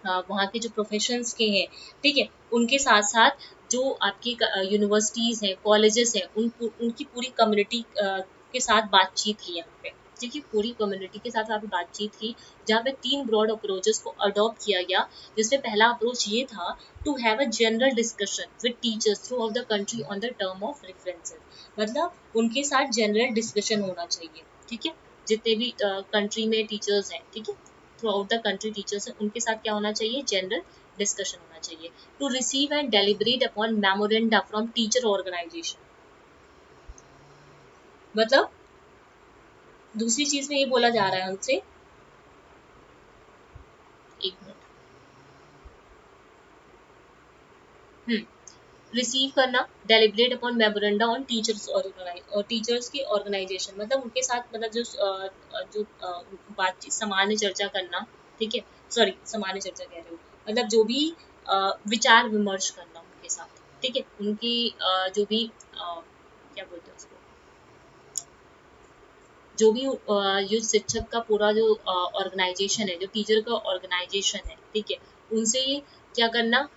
वहाँ के जो प्रोफेशंस के हैं, ठीक है, उनके साथ साथ जो आपकी यूनिवर्सिटीज़ हैं, कॉलेजेस हैं, उनकी पूरी कम्युनिटी के साथ बातचीत की यहाँ पे, ठीक है, पूरी कम्युनिटी के साथ आप बातचीत की, जहाँ पे 3 ब्रॉड अप्रोचेस को अडॉप्ट किया गया। जिसमें पहला अप्रोच ये था to have a general discussion with teachers throughout the country on the term of references. मतलब उनके साथ जनरल डिस्कशन होना चाहिए, ठीक है, जितने भी कंट्री में टीचर्स हैं, ठीक है, through out the country teachers हैं, उनके साथ क्या होना चाहिए? जनरल डिस्कशन होना चाहिए। To receive and deliberate upon memoranda from teacher organization. मतलब दूसरी चीज में ये बोला जा रहा है हमसे, एक मिनट, रिसीव करना, deliberate upon memoranda on teachers और टीचर्स की ऑर्गेनाइजेशन, मतलब उनके साथ मतलब जो बातचीत सामान्य चर्चा करना, ठीक है, सॉरी सामान्य चर्चा कह रहे हो, मतलब जो भी विचार विमर्श करना उनके साथ, ठीक है, उनकी जो भी क्या बोलते हैं उसको, जो भी जो शिक्षक का पूरा जो ऑर्गेनाइजेशन है, जो टीचर का ऑर्गेनाइजेशन है, ठीक है, उनसे क्या करना,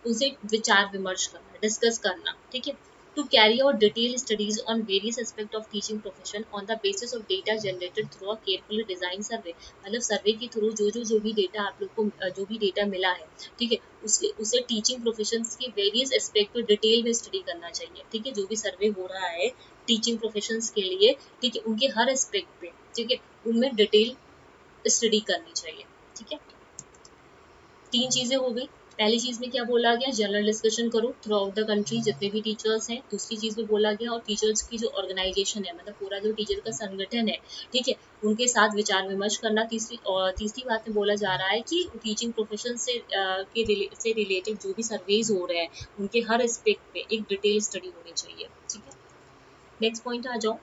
उनसे विचार विमर्श करना, डिस्कस करना, ठीक है। To carry out detail studies on various aspect of teaching profession on the basis of data generated through a carefully design survey. मतलब सर्वे के थ्रू जो भी डेटा आप लोग को जो भी डेटा मिला है, ठीक है, उसे टीचिंग प्रोफेशन के वेरियस एस्पेक्ट पे डिटेल में स्टडी करना चाहिए, ठीक है, जो भी सर्वे हो रहा है टीचिंग प्रोफेशन के लिए, ठीक है, उनके हर एस्पेक्ट पे, ठीक है, उनमें डिटेल स्टडी करनी चाहिए, ठीक है। 3 चीजें हो गई। पहली चीज में क्या बोला गया? जनरल डिस्कशन करो थ्रू आउट द कंट्री जितने भी टीचर्स हैं। दूसरी चीज में बोला गया और टीचर्स की जो ऑर्गेनाइजेशन है, मतलब पूरा जो टीचर का संगठन है, ठीक है, उनके साथ विचार विमर्श करना। तीसरी बात में बोला जा रहा है कि टीचिंग प्रोफेशन से रिलेटेड जो भी सर्वेज हो रहे हैं उनके हर एस्पेक्ट पे एक डिटेल स्टडी होनी चाहिए, ठीक है। नेक्स्ट पॉइंट आ जाओ,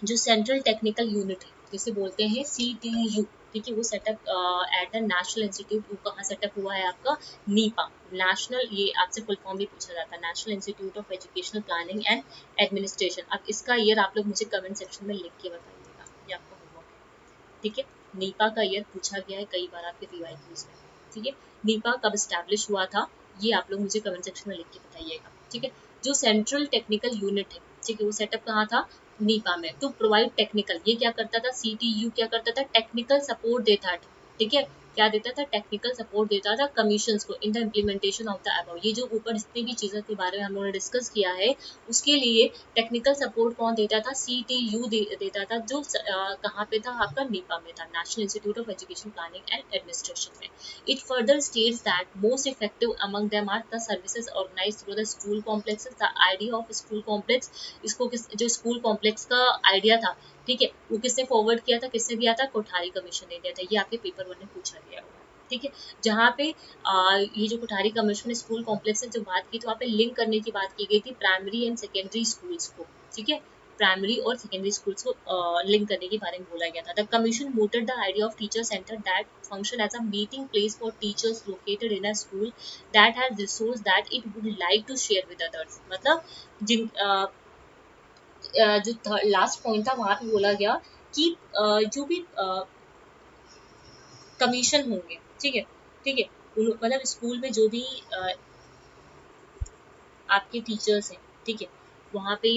जो सेंट्रल टेक्निकल यूनिट है जिसे बोलते हैं CTU, ठीक है, वो setup at the national institute, वो कहाँ सेटअप हुआ है आपका? नीपा, नेशनल, ये आपसे फुल फॉर्म भी पूछा जाता है, national institute of educational planning and administration. अब इसका ईयर आप लोग मुझे कमेंट सेक्शन में लिख के बताइएगा, ये आपका होमवर्क है, ठीक है। नीपा का ईयर पूछा गया है कई बार आपके पीवाईक्यूज में, ठीक है। नीपा कब स्टैब्लिश हुआ था, ये आप लोग मुझे कमेंट सेक्शन में लिख के बताइएगा, ठीक है। जो सेंट्रल टेक्निकल यूनिट है, ठीक है, वो सेटअप कहाँ था, नीपा में, टू प्रोवाइड टेक्निकल, ये क्या करता था, CTU क्या करता था, टेक्निकल सपोर्ट देता था, ठीक है, क्या देता था, टेक्निकल सपोर्ट देता था कमीशंस को in the implementation of the above. ये जो ऊपर जितनी भी चीज़ों के बारे में हम लोगों ने डिस्कस किया है, उसके लिए टेक्निकल सपोर्ट कौन देता था, CTU देता था, जो कहाँ पे था, आपका नीपा में था, national institute of education planning and administration में। It further states that most effective among them are the services organized through the school complexes. The idea of school complex, इसको जो स्कूल कॉम्प्लेक्स का आइडिया था, ठीक है, वो किसने फॉरवर्ड किया था, किसने दिया था, कोठारी कमीशन ने दिया था। ये आपके पेपर 1 में पूछा गया हुआ है, ठीक है। जहाँ पे ये जो कोठारी कमीशन स्कूल कॉम्प्लेक्स से जो बात की, तो वहाँ पे लिंक करने की बात की गई थी प्राइमरी एंड सेकेंडरी स्कूल्स को, ठीक है, प्राइमरी और सेकेंडरी स्कूल्स को लिंक करने के बारे में बोला गया था। The commission noted the idea of teacher center that function as a meeting place for teachers located in a school that has resource that it would like to share with others. मतलब जिन जो लास्ट पॉइंट था वहां पे बोला गया कि जो भी कमीशन होंगे, ठीक है, ठीक है, मतलब स्कूल में जो भी आपके टीचर्स हैं, ठीक है, वहाँ पे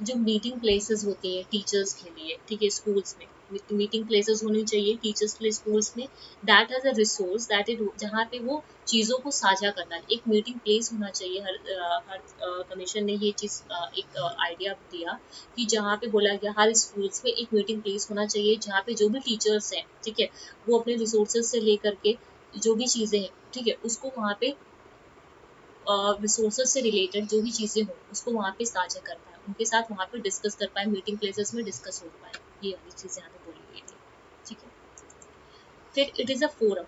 जो मीटिंग प्लेसेस होती है टीचर्स के लिए, ठीक है, स्कूल्स में मीटिंग प्लेसेस होनी चाहिए टीचर्स के लिए स्कूल्स में, that as a resource that it, जहाँ पे वो चीज़ों को साझा करना, एक मीटिंग प्लेस होना चाहिए। हर कमीशन ने ये चीज़ एक आइडिया दिया कि जहाँ पे बोला गया हर स्कूल्स में एक मीटिंग प्लेस होना चाहिए, जहाँ पे जो भी टीचर्स हैं, ठीक है, वो अपने रिसोर्सेज से लेकर के जो भी चीज़ें हैं, ठीक है, उसको वहाँ पे रिसोर्सेज से रिलेटेड जो भी चीज़ें हों उसको वहाँ पे साझा कर पाए, उनके साथ वहाँ पे डिस्कस कर पाए, मीटिंग प्लेसेस में डिस्कस हो पाए, ये वाली चीज़ें यहाँ पे बोली गई थी, ठीक है। फिर इट इज़ अ फोरम,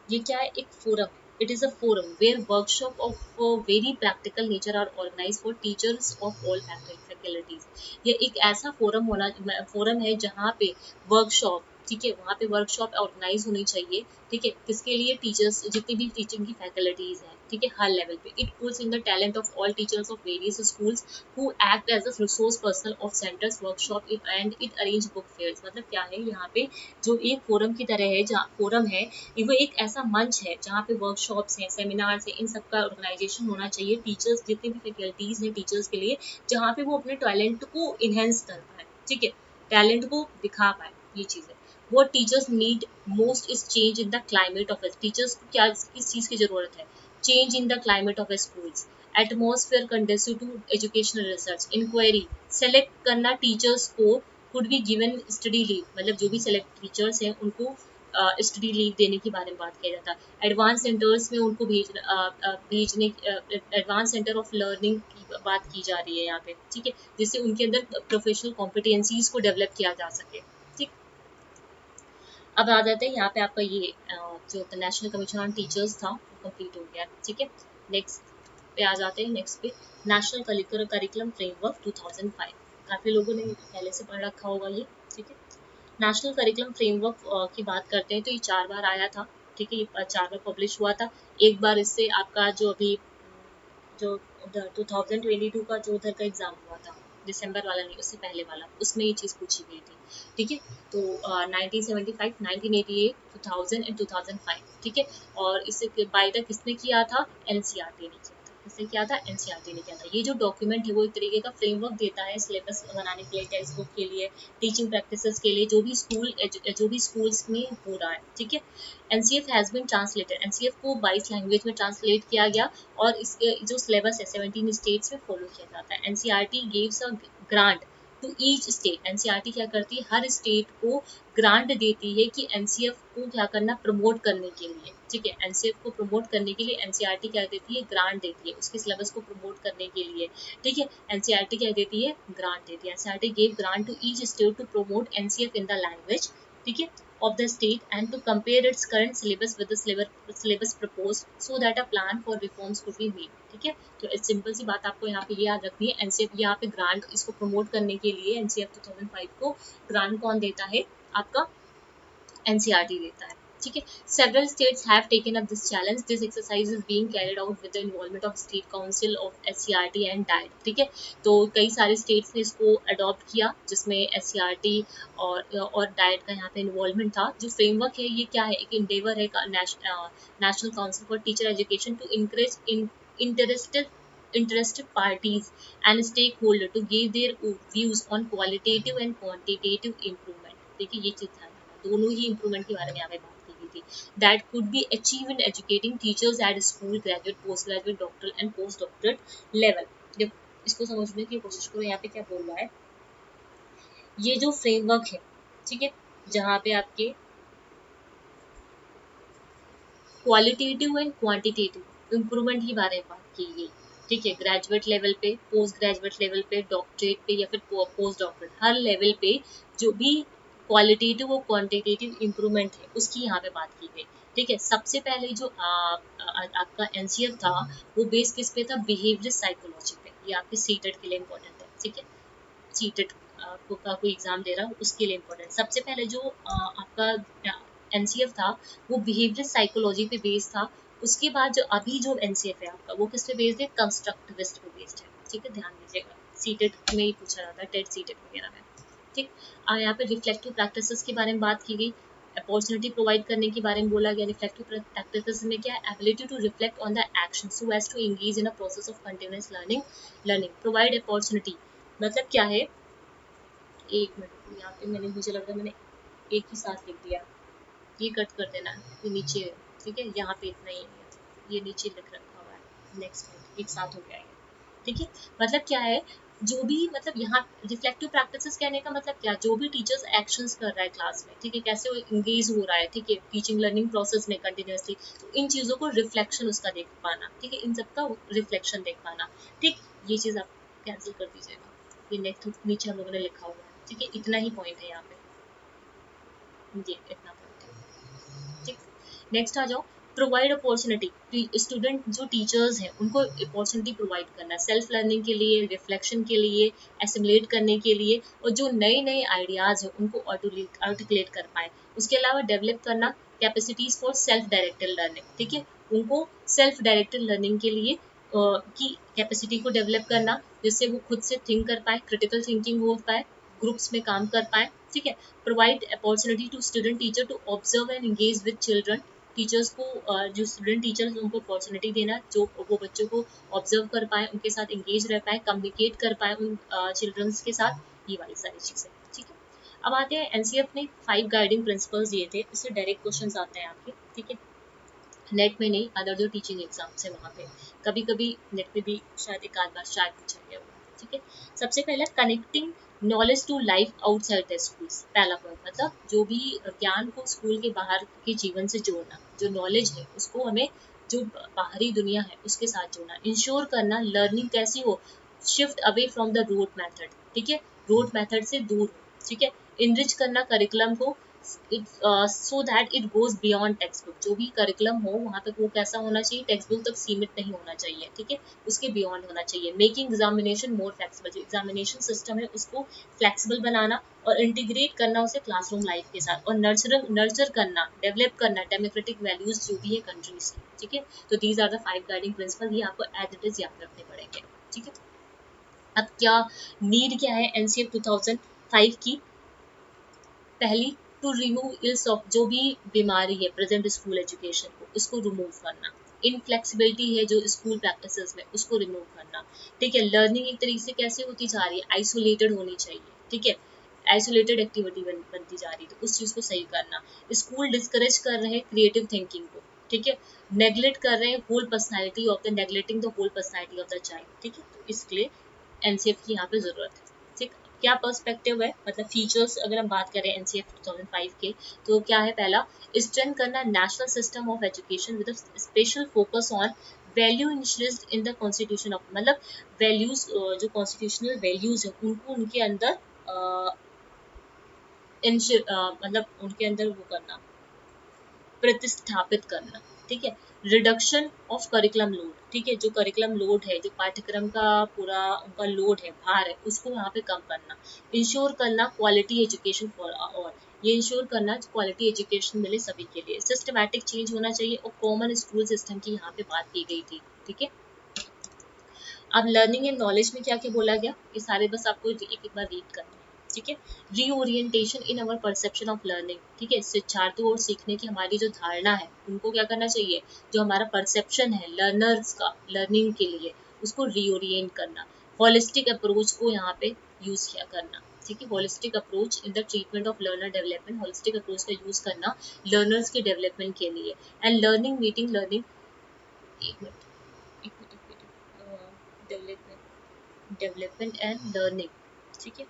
ये क्या है, एक forum, it is a forum where workshop of very practical nature are organize for teachers of all faculties. ये एक ऐसा फोरम है जहाँ पे वर्कशॉप, ठीक है, वहाँ पे वर्कशॉप ऑर्गेनाइज होनी चाहिए, ठीक है, किसके लिए, टीचर्स, जितनी भी टीचिंग की फैकल्टीज हैं, ठीक है, हर लेवल पे। It pulls in the talent of all teachers of various schools who act as a resource person of centers workshop and it arrange book fairs. मतलब क्या है यहाँ पे, जो एक फोरम की तरह है, जहाँ फोरम है, वो एक ऐसा मंच है जहाँ पे वर्कशॉप्स हैं, सेमिनार्स हैं, इन सब का ऑर्गेनाइजेशन होना चाहिए टीचर्स, जितनी भी फैकल्टीज हैं टीचर्स के लिए, जहाँ पे वो अपने टैलेंट को इन्हेंस कर पाए, ठीक है, टैलेंट को दिखा पाए, ये चीज़ है। what teachers need most is change in the climate of it। Teachers को क्या, किस चीज़ की ज़रूरत है, change in the climate of schools, atmosphere conducive to educational research, inquiry, select करना टीचर्स को, could be given study leave, मतलब जो भी सेलेक्ट टीचर्स हैं उनको स्टडी लीव देने के बारे में बात किया जाता है। एडवांस सेंटर्स में उनको भेजने, एडवांस सेंटर ऑफ लर्निंग की बात की जा रही है यहाँ पे, ठीक है, जिससे उनके अंदर प्रोफेशनल कॉम्पिटेंसीज को डेवलप किया जा सके, ठीक। अब आ जाते हैं यहाँ पे आपका ये जो नेशनल कमीशन ऑन टीचर्स था वो कंप्लीट हो गया, ठीक है। नेक्स्ट पे आ जाते हैं, नेक्स्ट पे नेशनल करिकुलम फ्रेमवर्क 2005। काफ़ी लोगों ने पहले से पढ़ रखा होगा ये, ठीक है। नेशनल करिकुलम फ्रेमवर्क की बात करते हैं तो ये 4 बार आया था, ठीक है, ये 4 बार पब्लिश हुआ था। एक बार इससे आपका जो अभी जो उधर 2022 का जो उधर का एग्ज़ाम हुआ था, दिसंबर वाला नहीं, उससे पहले वाला, उसमें ये चीज़ पूछी गई थी, ठीक है। तो 1975, 1988, 2000 एंड 2005, ठीक है। और इससे बाय द किसने किया था, एनसीईआरटी ने किया था, किसने किया था, एनसीईआरटी ने किया था। ये जो डॉक्यूमेंट है वो एक तरीके का फ्रेमवर्क देता है सिलेबस बनाने के लिए, टेक्स्ट बुक के लिए, टीचिंग प्रैक्टिसेस के लिए, जो भी स्कूल्स में हो रहा है, ठीक है। NCF has been translated, NCF को 22 लैंग्वेज में ट्रांसलेट किया गया और इसके जो सिलेबस है 17 स्टेट्स में फॉलो किया जाता है। NCERT gives a grant to each state, NCERT क्या करती है, हर स्टेट को ग्रांट देती है कि एनसीएफ को क्या करना, प्रमोट करने के लिए, ठीक है, एनसीएफ को प्रमोट करने के लिए एनसीईआरटी क्या देती है, ग्रांट देती है उसके सिलेबस को प्रमोट करने के लिए, ठीक है। एनसीईआरटी क्या देती है, ग्रांट देती है। NCERT give grant to each state to promote NCF in the language, ठीक है, of the state and to compare its current syllabus with the syllabus proposed so that a plan for reforms could be made, ठीक है। तो सिंपल सी बात आपको यहाँ पे ये याद रखनी है, एनसीएफ यहाँ पे ग्रांट इसको प्रमोट करने के लिए एनसीएफ 2005 को ग्रांट कौन देता है, आपका एनसीईआरटी देता है, ठीक है। Several states have taken up this challenge, this exercise is being carried out with the involvement of state council of SCERT and diet. ठीक है, तो कई सारे स्टेट्स ने इसको अडॉप्ट किया जिसमें एससीईआरटी और डाइट का यहाँ पे इन्वॉल्वमेंट था। जो फ्रेमवर्क है ये क्या है, एक इंडेवर है national council for teacher education to encourage interested parties and stakeholder to give their views on qualitative and quantitative improvement। देखिए ये चीज था, दोनों ही इम्प्रूवमेंट के बारे में यहाँ पे बात की गई थी। That could be achieve in educating teachers at school, graduate, post graduate, doctoral and post doctorate level. देखो इसको समझने की कोशिश करो, यहाँ पे क्या बोल रहा है, ये जो फ्रेमवर्क है, ठीक है, जहाँ पे आपके क्वालिटेटिव एंड क्वांटिटेटिव इम्प्रूवमेंट के बारे में बात की गई। ठीक है, ग्रेजुएट लेवल पे, पोस्ट ग्रेजुएट लेवल पे, डॉक्टरेट पे या फिर पोस्ट डॉक्टरेट, हर लेवल पे जो भी क्वालिटेटिव और क्वांटिटेटिव इम्प्रूवमेंट है उसकी यहाँ पे बात की गई। ठीक है, सबसे पहले जो आपका एनसीएफ था वो बेस किस पे था, बिहेवियर साइकोलॉजी पे। ये आपके सीटेट के लिए इम्पोर्टेंट है। ठीक है, सीटेट का कोई एग्जाम दे रहा हो उसके लिए इम्पोर्टेंट। सबसे पहले जो आपका एनसीएफ था वो बिहेवियर साइकोलॉजी पे बेस्ड था। उसके बाद जो अभी जो एनसीएफ है आपका वो किस पे बेस्ड है, कंस्ट्रक्टिविस्ट पे बेस्ड है। ठीक है, ध्यान दीजिएगा, सीटेट में ही पूछा जाता है, टेट सीटेट वगैरह में। ठीक, यहाँ पे रिफ्लेक्टिव प्रैक्टिसेस के बारे में बात की गई, अपॉर्चुनिटी प्रोवाइड करने के बारे में बोला गया। रिफ्लेक्टिव प्रैक्टिसेस में क्या है, ability to reflect on the action so as to engage in a process of continuous learning provide opportunity. मतलब क्या है, एक मिनट, यहाँ पे मुझे लग रहा है मैंने एक ही साथ लिख दिया, ये कट कर देना, ये नीचे, ठीक है, यहाँ पे इतना ही है, ये नीचे लिख रखा हुआ है, नेक्स्ट एक साथ हो गया है। ठीक है, मतलब क्या है, जो भी मतलब यहाँ रिफ्लेक्टिव प्रैक्टिसेस कहने का मतलब क्या, जो भी टीचर्स एक्शंस कर रहा है क्लास में, ठीक है, कैसे वो इंगेज हो रहा है, ठीक है, टीचिंग लर्निंग प्रोसेस में कंटिन्यूअसली, तो इन चीज़ों को रिफ्लेक्शन उसका देख पाना, ठीक है, इन सबका रिफ्लेक्शन देख पाना। ठीक, ये चीज़ आप कैंसिल कर दीजिएगा, ये नेक्स्ट नीचे हम लोगों ने लिखा हुआ है। ठीक है, इतना ही पॉइंट है यहाँ पे, ये इतना पॉइंट है। ठीक, नेक्स्ट आ जाओ, प्रोवाइड अपॉर्चुनिटी, स्टूडेंट जो टीचर्स हैं उनको अपॉर्चुनिटी प्रोवाइड करना सेल्फ लर्निंग के लिए, रिफ्लेक्शन के लिए, एसिमुलेट करने के लिए, और जो नए नए आइडियाज हैं उनको आर्टिकुलेट कर पाए। उसके अलावा डेवलप करना capacities for self directed learning. ठीक है, उनको सेल्फ डायरेक्टेड लर्निंग के लिए की कैपेसिटी को डेवलप करना, जिससे वो खुद से थिंक कर पाए, क्रिटिकल थिंकिंग हो पाए, ग्रुप्स में काम कर पाए। ठीक है, provide opportunity to student teacher to observe and engage with children. Teachers को जो स्टूडेंट टीचर्स उनको अपॉर्चुनिटी देना, जो वो बच्चों को ऑब्जर्व कर पाए, उनके साथ एंगेज रह पाए, कम्युनिकेट कर पाए उन चिल्ड्रंस के साथ, ये वाली सारी चीज़ें। ठीक है, अब आते हैं, एनसीएफ ने 5 गाइडिंग प्रिंसिपल्स दिए थे, इससे डायरेक्ट क्वेश्चन आते हैं आपके। ठीक है, नेट में नहीं, अदर जो टीचिंग एग्जाम्स है वहाँ पे, कभी कभी नेट में भी शायद एक आध बार शायद पूछा गया हुआ। ठीक है, सबसे पहला, connecting knowledge to life outside the schools. पहला पॉइंट, मतलब जो भी ज्ञान को स्कूल के बाहर के जीवन से जोड़ना, जो नॉलेज है उसको हमें जो बाहरी दुनिया है उसके साथ जोड़ना। इंश्योर करना लर्निंग कैसी हो, shift away from the road method. ठीक है, रोड मेथड से दूर हो। ठीक है, इनरिच करना करिकुलम को, so that it goes beyond text book. जो भी करिकुलम हो वहाँ तक वो कैसा होना चाहिए, टेक्स्ट बुक तक सीमित नहीं होना चाहिए। ठीक है, उसके बियॉन्ड होना चाहिए। मेकिंग एग्जामिनेशन मोर फ्लेक्सिबल, जो एग्जामिनेशन सिस्टम है उसको फ्लेक्सिबल बनाना और इंटीग्रेट करना उसे क्लासरूम लाइफ के साथ, और नर्चर करना, डेवलप करना डेमोक्रेटिक वैल्यूज जो भी है कंट्रीज की। ठीक है, तो these are the 5 guiding principle, ये आपको एज इट इज याद रखने पड़ेंगे। ठीक है, अब क्या नीड क्या है एनसीएफ 2005 की, पहली, टू रिमूव इल्स ऑफ, जो भी बीमारी है प्रेजेंट स्कूल एजुकेशन को, उसको रिमूव करना। इनफ्लेक्सिबिलिटी है जो स्कूल प्रैक्टिसेस में, उसको रिमूव करना। ठीक है, लर्निंग एक तरीके से कैसे होती जा रही है, आइसोलेटेड होनी चाहिए। ठीक है, आइसोलेटेड एक्टिविटी बनती जा रही है, तो उस चीज़ को सही करना। स्कूल डिस्करेज कर रहे हैं क्रिएटिव थिंकिंग को। ठीक है, नेग्लेक्ट कर रहे हैं whole personality of the, neglecting the whole personality of the child. ठीक है, तो इसके लिए एनसीएफ की यहाँ पे ज़रूरत है। ठीक, क्या पर्सपेक्टिव है, मतलब फीचर्स अगर हम बात करें एनसीएफ 2005 के, तो क्या है, पहला, स्ट्रेंथ करना national system of education with special focus on value initialised in the constitution of, मतलब वैल्यूज, जो कॉन्स्टिट्यूशनल वैल्यूज है उनको उनके अंदर मतलब उनके अंदर वो करना, प्रतिस्थापित करना। ठीक है, रिडक्शन ऑफ करिकुलम लोड। ठीक है, जो करिकुलम लोड है, जो पाठ्यक्रम का पूरा उनका लोड है, भार है, उसको यहाँ पे कम करना। इंश्योर करना क्वालिटी एजुकेशन फॉर ऑल, ये इंश्योर करना क्वालिटी एजुकेशन मिले सभी के लिए। सिस्टमैटिक चेंज होना चाहिए और कॉमन स्कूल सिस्टम की यहाँ पे बात की गई थी। ठीक है, अब लर्निंग एंड नॉलेज में क्या क्या बोला गया, ये सारे बस आपको एक एक बार रीड करना है। ठीक है, reorientation in our perception of learning. ठीक है, शिक्षार्थियों और सीखने की हमारी जो धारणा है उनको क्या करना चाहिए, जो हमारा परसेप्शन है लर्नर्स का लर्निंग के लिए, उसको रीओरिएंट करना। होलिस्टिक अप्रोच को यहाँ पे यूज किया करना। ठीक है, holistic approach in the treatment of learner development, holistic approach का यूज करना लर्नर्स के डेवलपमेंट के लिए। एंड लर्निंग मीटिंग लर्निंग, एक मिनट, डेवलपमेंट एंड लर्निंग। ठीक है,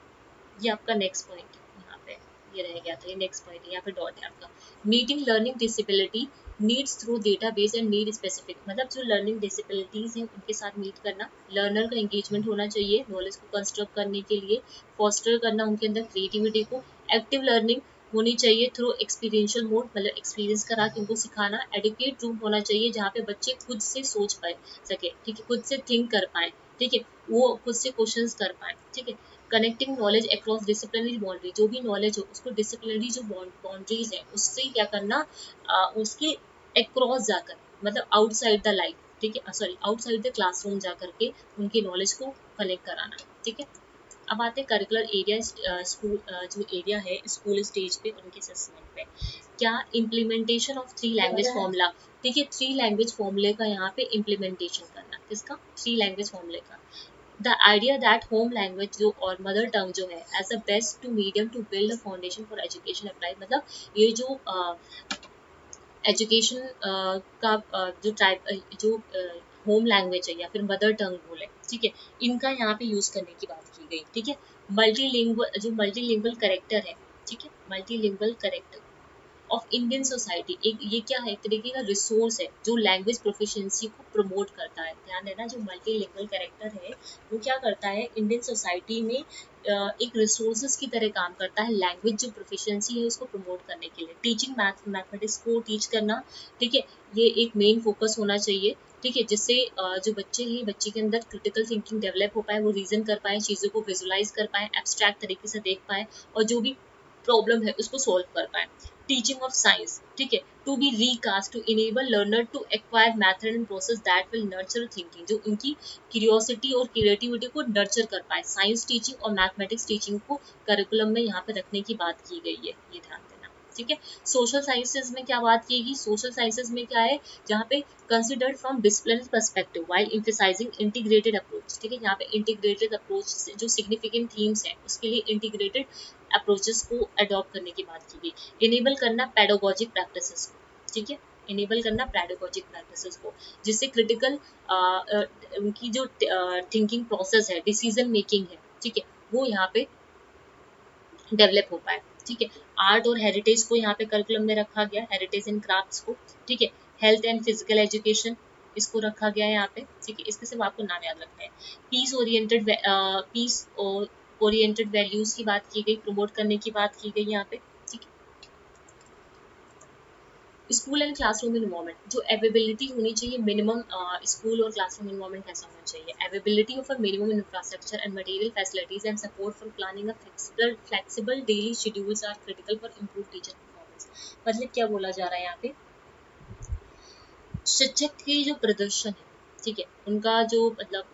ये आपका नेक्स्ट पॉइंट है यहाँ पे, ये रह गया था, ये नेक्स्ट पॉइंट है, यहाँ पे डॉट है आपका। Meeting learning disability needs through database and need specific, मतलब जो लर्निंग डिसेबिलिटीज हैं उनके साथ मीट करना। लर्नर का एंगेजमेंट होना चाहिए नॉलेज को कंस्ट्रक्ट करने के लिए, फॉस्टर करना उनके अंदर क्रिएटिविटी को। एक्टिव लर्निंग होनी चाहिए थ्रू एक्सपीरियंशियल मोड, मतलब एक्सपीरियंस करा के उनको सिखाना। एडुकेट रूम होना चाहिए जहाँ पे बच्चे खुद से सोच पाए सके, ठीक है, खुद से थिंक कर पाए, ठीक है, वो खुद से क्वेश्चंस कर पाए। ठीक है, connecting knowledge across disciplinary boundary, जो भी नॉलेज हो उसको डिसिप्लिनरी जो बाउंड्रीज है उससे क्या करना, उसके अक्रॉस जाकर, मतलब आउटसाइड द लाइफ, ठीक है, सॉरी आउटसाइड द क्लासरूम जा करके उनकी नॉलेज को कलेक्ट कराना। ठीक है, अब आते हैं करिकुलर एरिया, स्कूल जो एरिया है स्कूल स्टेज पे उनके असेसमेंट पे। क्या इम्प्लीमेंटेशन ऑफ 3 लैंग्वेज फॉर्मूला। ठीक है, 3 लैंग्वेज फॉर्मूले का यहाँ पे इम्प्लीमेंटेशन करना, किसका, 3 लैंग्वेज फॉर्मूले का। The idea that home language जो और मदर टंग जो है as a best to medium to build a foundation for education apply, मतलब ये जो एजुकेशन का जो टाइप जो होम लैंग्वेज है या फिर मदर टंग बोले, ठीक है, इनका यहाँ पे यूज करने की बात की गई। ठीक है, मल्टीलिंगुअल जो मल्टीलिंगुअल करेक्टर है, ठीक है, multilingual character of Indian society, एक ये क्या है, एक तरीके का रिसोर्स है जो लैंग्वेज प्रोफिशिएंसी को प्रमोट करता है। ध्यान देना, जो मल्टीलिंगुअल कैरेक्टर है वो क्या करता है इंडियन सोसाइटी में एक रिसोर्सेज की तरह काम करता है, लैंग्वेज जो प्रोफिशिएंसी है उसको प्रमोट करने के लिए। टीचिंग मैथमेटिक्स को टीच करना, ठीक है, ये एक मेन फोकस होना चाहिए। ठीक है, जिससे जो बच्चे हैं बच्चे के अंदर क्रिटिकल थिंकिंग डेवलप हो पाए, वो रीजन कर पाए, चीज़ों को विजुलाइज कर पाए, एब्स्ट्रैक्ट तरीके से देख पाए और जो भी प्रॉब्लम है उसको सॉल्व कर पाए। टीचिंग ऑफ साइंस, ठीक है, to be recast to enable learner to acquire method and process that will nurture thinking, जो उनकी क्यूरियोसिटी और क्रिएटिविटी को नर्चर कर पाए। साइंस टीचिंग और मैथमेटिक्स टीचिंग को करिकुलम में यहाँ पे रखने की बात की गई है, ये ध्यान देना। ठीक है, सोशल साइंसेज में क्या बात की गई, सोशल साइंसेज में क्या है, जहाँ पे considered from disciplinary perspective while emphasising integrated approach. ठीक है, यहाँ पे इंटीग्रेटेड अप्रोच से जो सिग्निफिकेंट थीम्स हैं उसके लिए इंटीग्रेटेड अप्रोचेस को अडॉप्ट करने की बात की गई। इनेबल करना पेडागोजिक प्रैक्टिसेस को, ठीक है, इनेबल करना पेडागोजिक प्रैक्टिसेस को, जिससे क्रिटिकल उनकी जो थिंकिंग प्रोसेस है, डिसीजन मेकिंग है, ठीक है, वो यहाँ पे डेवलप हो पाए। ठीक है, आर्ट और हेरिटेज को यहाँ पे करिकुलम में रखा गया, हेरिटेज एंड क्राफ्ट्स को। ठीक है, हेल्थ एंड फिजिकल एजुकेशन इसको रखा गया है यहाँ पे। ठीक है, इसके सिर्फ आपको नाम याद रखना है। पीस ओरिएंटेड वैल्यूज की बात की गई, प्रमोट करने की बात की गई यहाँ पे। ठीक है, स्कूल एंड क्लासरूम इन्वायरमेंट, जो अवेबिलिटी होनी चाहिए मिनिमम, स्कूल और क्लासरूम इन्वायरमेंट कैसा होना चाहिए, availability of a minimum infrastructure and material facilities and support for planning a flexible daily schedules are critical for improve teacher performance. मतलब क्या बोला जा रहा है यहाँ पे, शिक्षक की जो प्रदर्शन है, ठीक है, उनका जो मतलब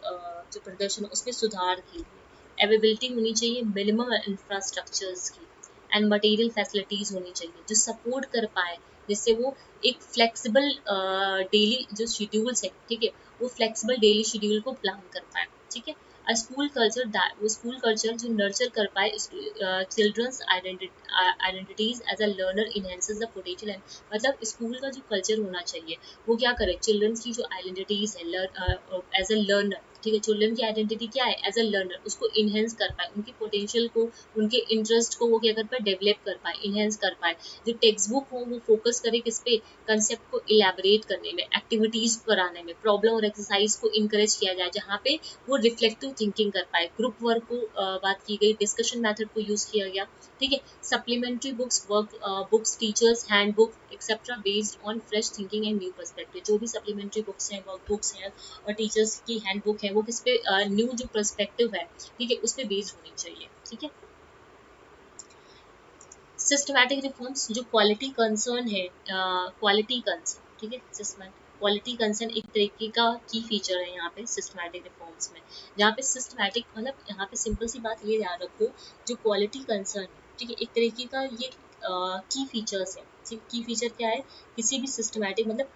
जो प्रदर्शन है उसमें सुधार के लिए अवेबिलिटी होनी चाहिए मिनिमम इंफ्रास्ट्रक्चर्स की एंड मटेरियल फैसिलिटीज होनी चाहिए जो सपोर्ट कर पाए, जिससे वो एक फ्लेक्सिबल डेली जो शेड्यूल्स है, ठीक है, वो फ्लेक्सिबल डेली शेड्यूल को प्लान कर पाए। ठीक है, स्कूल कल्चर दैट, वो स्कूल कल्चर जो नर्चर कर पाए children's identities as a learner enhances the potential and, मतलब स्कूल का जो कल्चर होना चाहिए वो क्या करे, चिल्ड्रंस की जो आइडेंटिटीज है एज अ लर्नर, ठीक है, चिल्ड्रन की आइडेंटिटी क्या है, एज अ लर्नर, उसको इनहेंस कर पाए, उनकी पोटेंशियल को, उनके इंटरेस्ट को वो क्या कर पाए, डेवलप कर पाए, इनहेंस कर पाए। जो टेक्स्ट बुक हो वो फोकस करे किस पे, कंसेप्ट को इलेबोरेट करने में, एक्टिविटीज कराने में, प्रॉब्लम और एक्सरसाइज को इंकरेज किया जाए जहाँ पे वो रिफ्लेक्टिव थिंकिंग कर पाए। ग्रुप वर्क को बात की गई, डिस्कशन मेथड को यूज किया गया। ठीक है, supplementary books, work books, teachers hand book etcetera based on fresh thinking and new perspective, जो भी सप्लीमेंट्री बुक्स हैं, वर्क बुक्स हैं और टीचर्स की हैंड बुक है वो किस पे, न्यू जो पर्सपेक्टिव है, ठीक है, उस पे बेस्ड होनी चाहिए। ठीक है, सिस्टमैटिक रिफॉर्म्स जो क्वालिटी कंसर्न है, क्वालिटी कंसर्न, ठीक है, क्वालिटी कंसर्न एक तरीके का की फीचर है यहाँ पे सिस्टमैटिक रिफॉर्म्स में, जहाँ पे सिस्टमैटिक मतलब यहाँ पे सिंपल सी बात ये ध्यान रखो, जो क्वालिटी कंसर्न है, ठीक है, एक तरीके का ये की फीचर्स है। की फीचर क्या है, किसी भी सिस्टमैटिक मतलब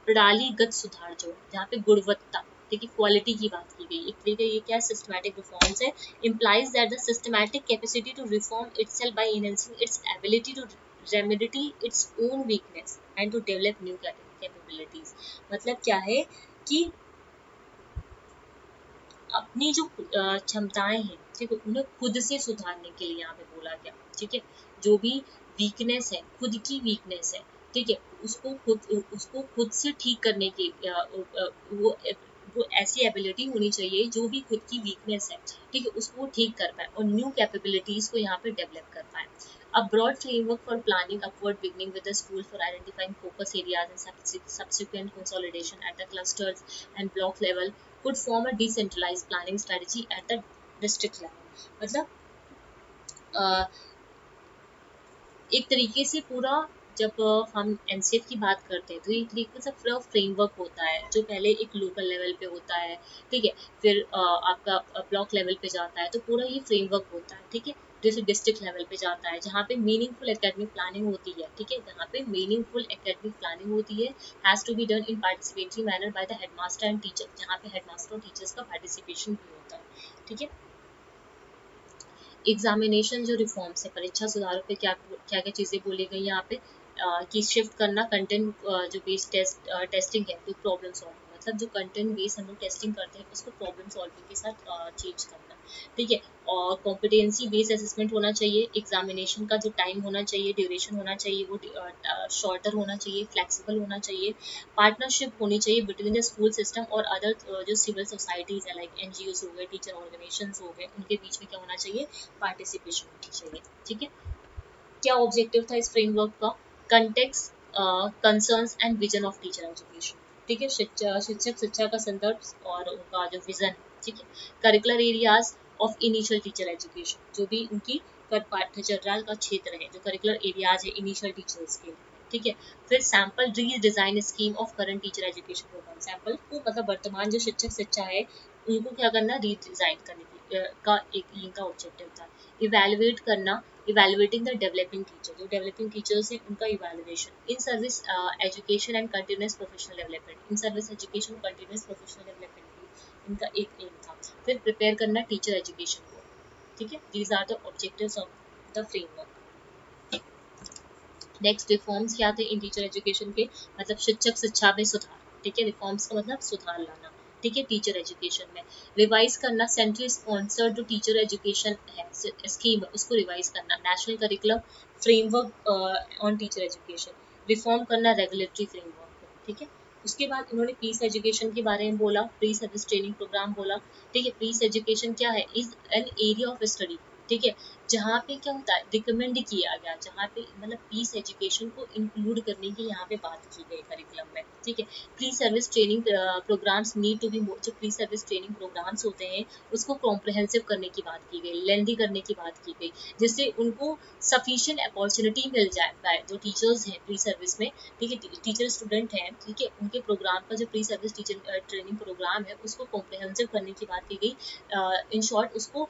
प्रणालीगत सुधार जो जहाँ पे गुणवत्ता, ठीक है, क्वालिटी की बात की गई, एक तरीके ये क्या है सिस्टमैटिक रिफॉर्म्स है, implies that the systematic capacity to reform itself by enhancing its ability to remedy its own weakness and to develop new capabilities। मतलब क्या है कि अपनी जो क्षमताएं हैं, ठीक है, उन्हें खुद से सुधारने के लिए यहाँ पे बोला गया, ठीक है, जो भी वीकनेस है, खुद की वीकनेस है, ठीक है, उसको खुद से ठीक करने की वो वो ऐसी एबिलिटी होनी चाहिए जो भी खुद की वीकनेस है, ठीक है, उसको ठीक कर पाए और न्यू कैपेबिलिटीज को यहाँ पे डेवलप कर पाए। A broad framework for planning upward beginning with the school for identifying focus areas and subsequent consolidation at the clusters and block level could form a decentralized planning strategy at the district level। मतलब एक तरीके से पूरा जब हम एनसीएफ की बात करते हैं तो एक तरीके से पूरा फ्रेमवर्क होता है जो पहले एक लोकल लेवल पे होता है, ठीक है, फिर आपका ब्लॉक लेवल पे जाता है, तो पूरा ये फ्रेमवर्क होता है, ठीक है, जैसे डिस्ट्रिक्ट लेवल पे जाता है जहाँ पे मीनिंगफुल एकेडमिक प्लानिंग होती है, ठीक है, जहाँ पे मीनिंगफुल एकेडमिक प्लानिंग होती है, has to be done in participatory manner by the headmaster and teacher, जहाँ पे हेडमास्टर और टीचर्स का पार्टिसिपेशन भी होता है, ठीक है। एग्जामिनेशन जो रिफॉर्म्स है, परीक्षा सुधारों पे क्या क्या क्या चीज़ें बोली गई यहाँ पे, कि शिफ्ट करना कंटेंट जो बेस्ड टेस्टिंग है टू प्रॉब्लम सॉल्विंग, मतलब जो कंटेंट बेस्ड हम लोग टेस्टिंग करते हैं उसको प्रॉब्लम सॉल्विंग के साथ चेंज करना, ठीक है, और कॉम्पिटेंसी बेस्ड असेसमेंट होना चाहिए, एग्जामिनेशन का जो टाइम होना चाहिए, ड्यूरेशन होना चाहिए वो शॉर्टर होना चाहिए, फ्लेक्सिबल होना चाहिए, पार्टनरशिप होनी चाहिए बिटवीन द स्कूल सिस्टम और अदर जो सिविल सोसाइटीज़ है लाइक एनजीओस हो गए, टीचर ऑर्गेनाइजेशंस हो गए, उनके बीच में क्या होना चाहिए, पार्टिसिपेशन होनी चाहिए, ठीक है। क्या ऑब्जेक्टिव था इस फ्रेमवर्क का, context, concerns and vision of teacher education, ठीक है, शिक्षक शिक्षा का संदर्भ और उनका जो विजन, ठीक है, curricular areas of initial teacher education, जो भी उनकी पाठ्यचर्या का क्षेत्र है, जो करिकुलर एरियाज है इनिशियल टीचर्स के, ठीक है, फिर sample redesign scheme of current teacher education program, sample को मतलब वर्तमान जो शिक्षक शिक्षा है उनको क्या करना, रीडिजाइन करने का एक इनका ऑब्जेक्टिव था, इवेलुएट करना, इवेलुएटिंग द डेवलपिंग टीचर, जो डेवलपिंग टीचर्स हैं उनका evaluation, in service education and continuous professional development, in service education continuous professional development भी इनका एक एम था, फिर प्रिपेयर करना टीचर एजुकेशन को, ठीक है, these are the objectives of the framework. Next reforms क्या थे इन टीचर एजुकेशन के, मतलब शिक्षक शिक्षा में सुधार, ठीक है, रिफॉर्म्स का मतलब सुधार लाना, ठीक है, टीचर एजुकेशन में रिवाइज करना, सेंट्रल स्पॉन्सर्ड जो टीचर एजुकेशन है स्कीम है उसको रिवाइज करना, national curriculum framework on teacher education, reform करना रेगुलेटरी फ्रेमवर्क को, ठीक है। उसके बाद उन्होंने पीस एजुकेशन के बारे में बोला, प्री सर्विस ट्रेनिंग प्रोग्राम बोला, ठीक है, पीस एजुकेशन क्या है, is an area of study, ठीक है, जहाँ पे क्या होता है रिकमेंड किया गया, जहाँ पे मतलब पीस एजुकेशन को इंक्लूड करने की यहाँ पे बात की गई करिकुलम में, ठीक है, pre service training programs need to be, जो प्री सर्विस ट्रेनिंग प्रोग्राम्स होते हैं उसको कॉम्प्रहेंसिव करने की बात की गई, लेंदी करने की बात की गई, जिससे उनको सफिशिएंट अपॉर्चुनिटी मिल जाए, जो टीचर्स हैं प्री सर्विस में, ठीक है, टीचर स्टूडेंट हैं, ठीक है, उनके प्रोग्राम का जो pre service teacher training program है उसको कॉम्प्रहेंसिव करने की बात की गई, इन शॉर्ट उसको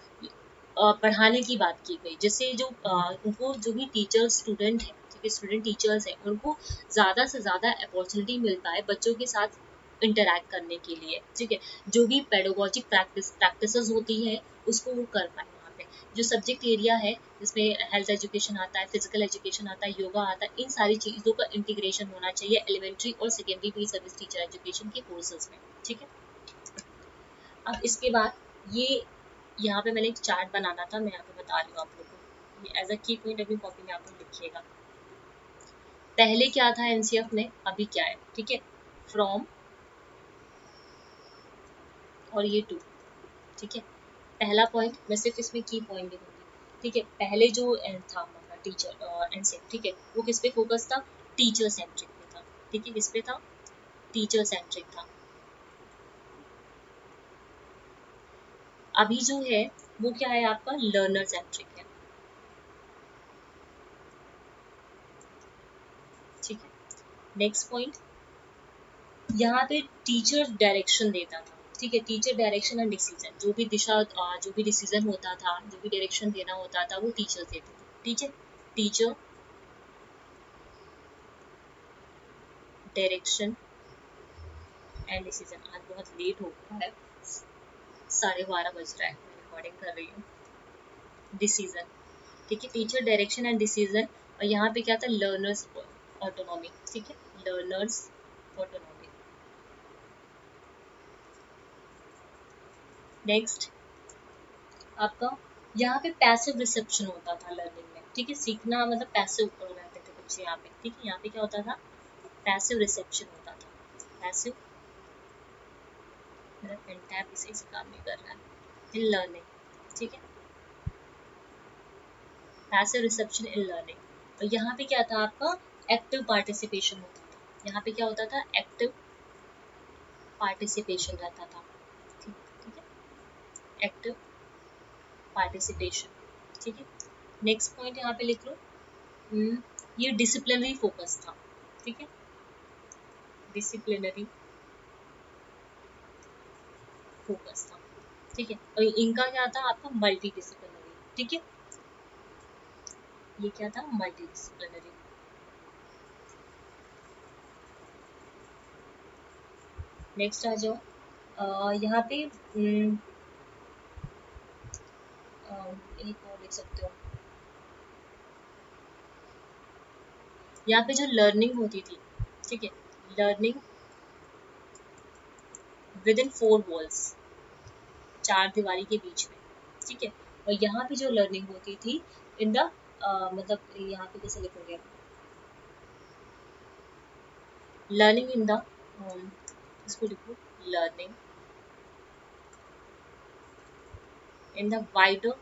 पढ़ाने की बात की गई, जिससे जो उनको जो भी टीचर स्टूडेंट है, ठीक है, स्टूडेंट टीचर्स हैं उनको ज़्यादा से ज़्यादा अपॉर्चुनिटी मिल पाए बच्चों के साथ इंटरैक्ट करने के लिए, ठीक है, जो भी पेडोगॉजिक प्रैक्टिसेस होती है उसको वो कर पाए वहाँ पे, जो सब्जेक्ट एरिया है जिसमें हेल्थ एजुकेशन आता है, फिजिकल एजुकेशन आता है, योगा आता है, इन सारी चीज़ों का इंटीग्रेशन होना चाहिए एलिमेंट्री और secondary pre service teacher education के कोर्सेज में, ठीक है। अब इसके बाद ये यहाँ पे मैंने एक चार्ट बनाना था, मैं यहाँ पे बता रही हूँ आप लोगों को, ये एज अ की पॉइंट अपनी कॉपी में आप लोग लिखिएगा। पहले क्या था एनसीएफ में, अभी क्या है, ठीक है, फ्रॉम और ये टू, ठीक है, पहला पॉइंट मैं सिर्फ इसमें की पॉइंट लिखूंगी, ठीक है, पहले जो था हमारा टीचर एनसीएफ, ठीक है, वो किस पे फोकस था, टीचर सेंट्रिक पे था, ठीक है, किस पे था, टीचर सेंट्रिक था। अभी जो है वो क्या है आपका लर्नर सेंट्रिक है, नेक्स्ट पॉइंट, यहाँ पे टीचर डायरेक्शन देता था, ठीक है, टीचर डायरेक्शन एंड डिसीजन, जो भी जो भी डिसीजन होता था, जो भी डायरेक्शन देना होता था वो टीचर देते थे, ठीक है, टीचर डायरेक्शन एंड डिसीजन। आज बहुत लेट हो गया है, 12:30 बज रहा है, मैं रिकॉर्डिंग कर रही हूँ। डिसीजन, ठीक है, टीचर डायरेक्शन एंड डिसीजन, और यहाँ पे क्या था, लर्नर्स ऑटोनॉमी, ठीक है, लर्नर्स ऑटोनॉमी। नेक्स्ट आपका यहाँ पे पैसिव रिसेप्शन होता था लर्निंग में, ठीक है, सीखना मतलब पैसिव रहते थे बच्चे यहाँ पे, ठीक है, यहाँ पे क्या होता था, पैसिव रिसेप्शन होता था, पैसिव, मेरा पेन टैब भी सही से काम नहीं कर रहा है, इन लर्निंग, ठीक है, पैसिव रिसेप्शन इन लर्निंग। और यहाँ पे क्या था आपका, एक्टिव पार्टिसिपेशन होता था, यहाँ पे क्या होता था, एक्टिव पार्टिसिपेशन रहता था, ठीक है, एक्टिव पार्टिसिपेशन, ठीक है। नेक्स्ट पॉइंट यहाँ पे लिख लो, ये डिसिप्लिनरी फोकस था, ठीक है, डिसिप्लिनरी फोकस था, ठीक है, और इनका क्या था आपका, मल्टी डिसिप्लिनरी, ठीक है, ये क्या था, मल्टी डिसिप्लिनरी। नेक्स्ट आ जाओ, यहाँ पे एक और लिख सकते हो, यहाँ पे जो लर्निंग होती थी, ठीक है, लर्निंग विद इन 4 वॉल्स, 4 दीवारी के बीच में, ठीक है, और यहाँ पे जो लर्निंग होती थी इन द मतलब यहाँ पे कैसे लिखोगे, लर्निंग इन द, इसको लिखो, learning in the wider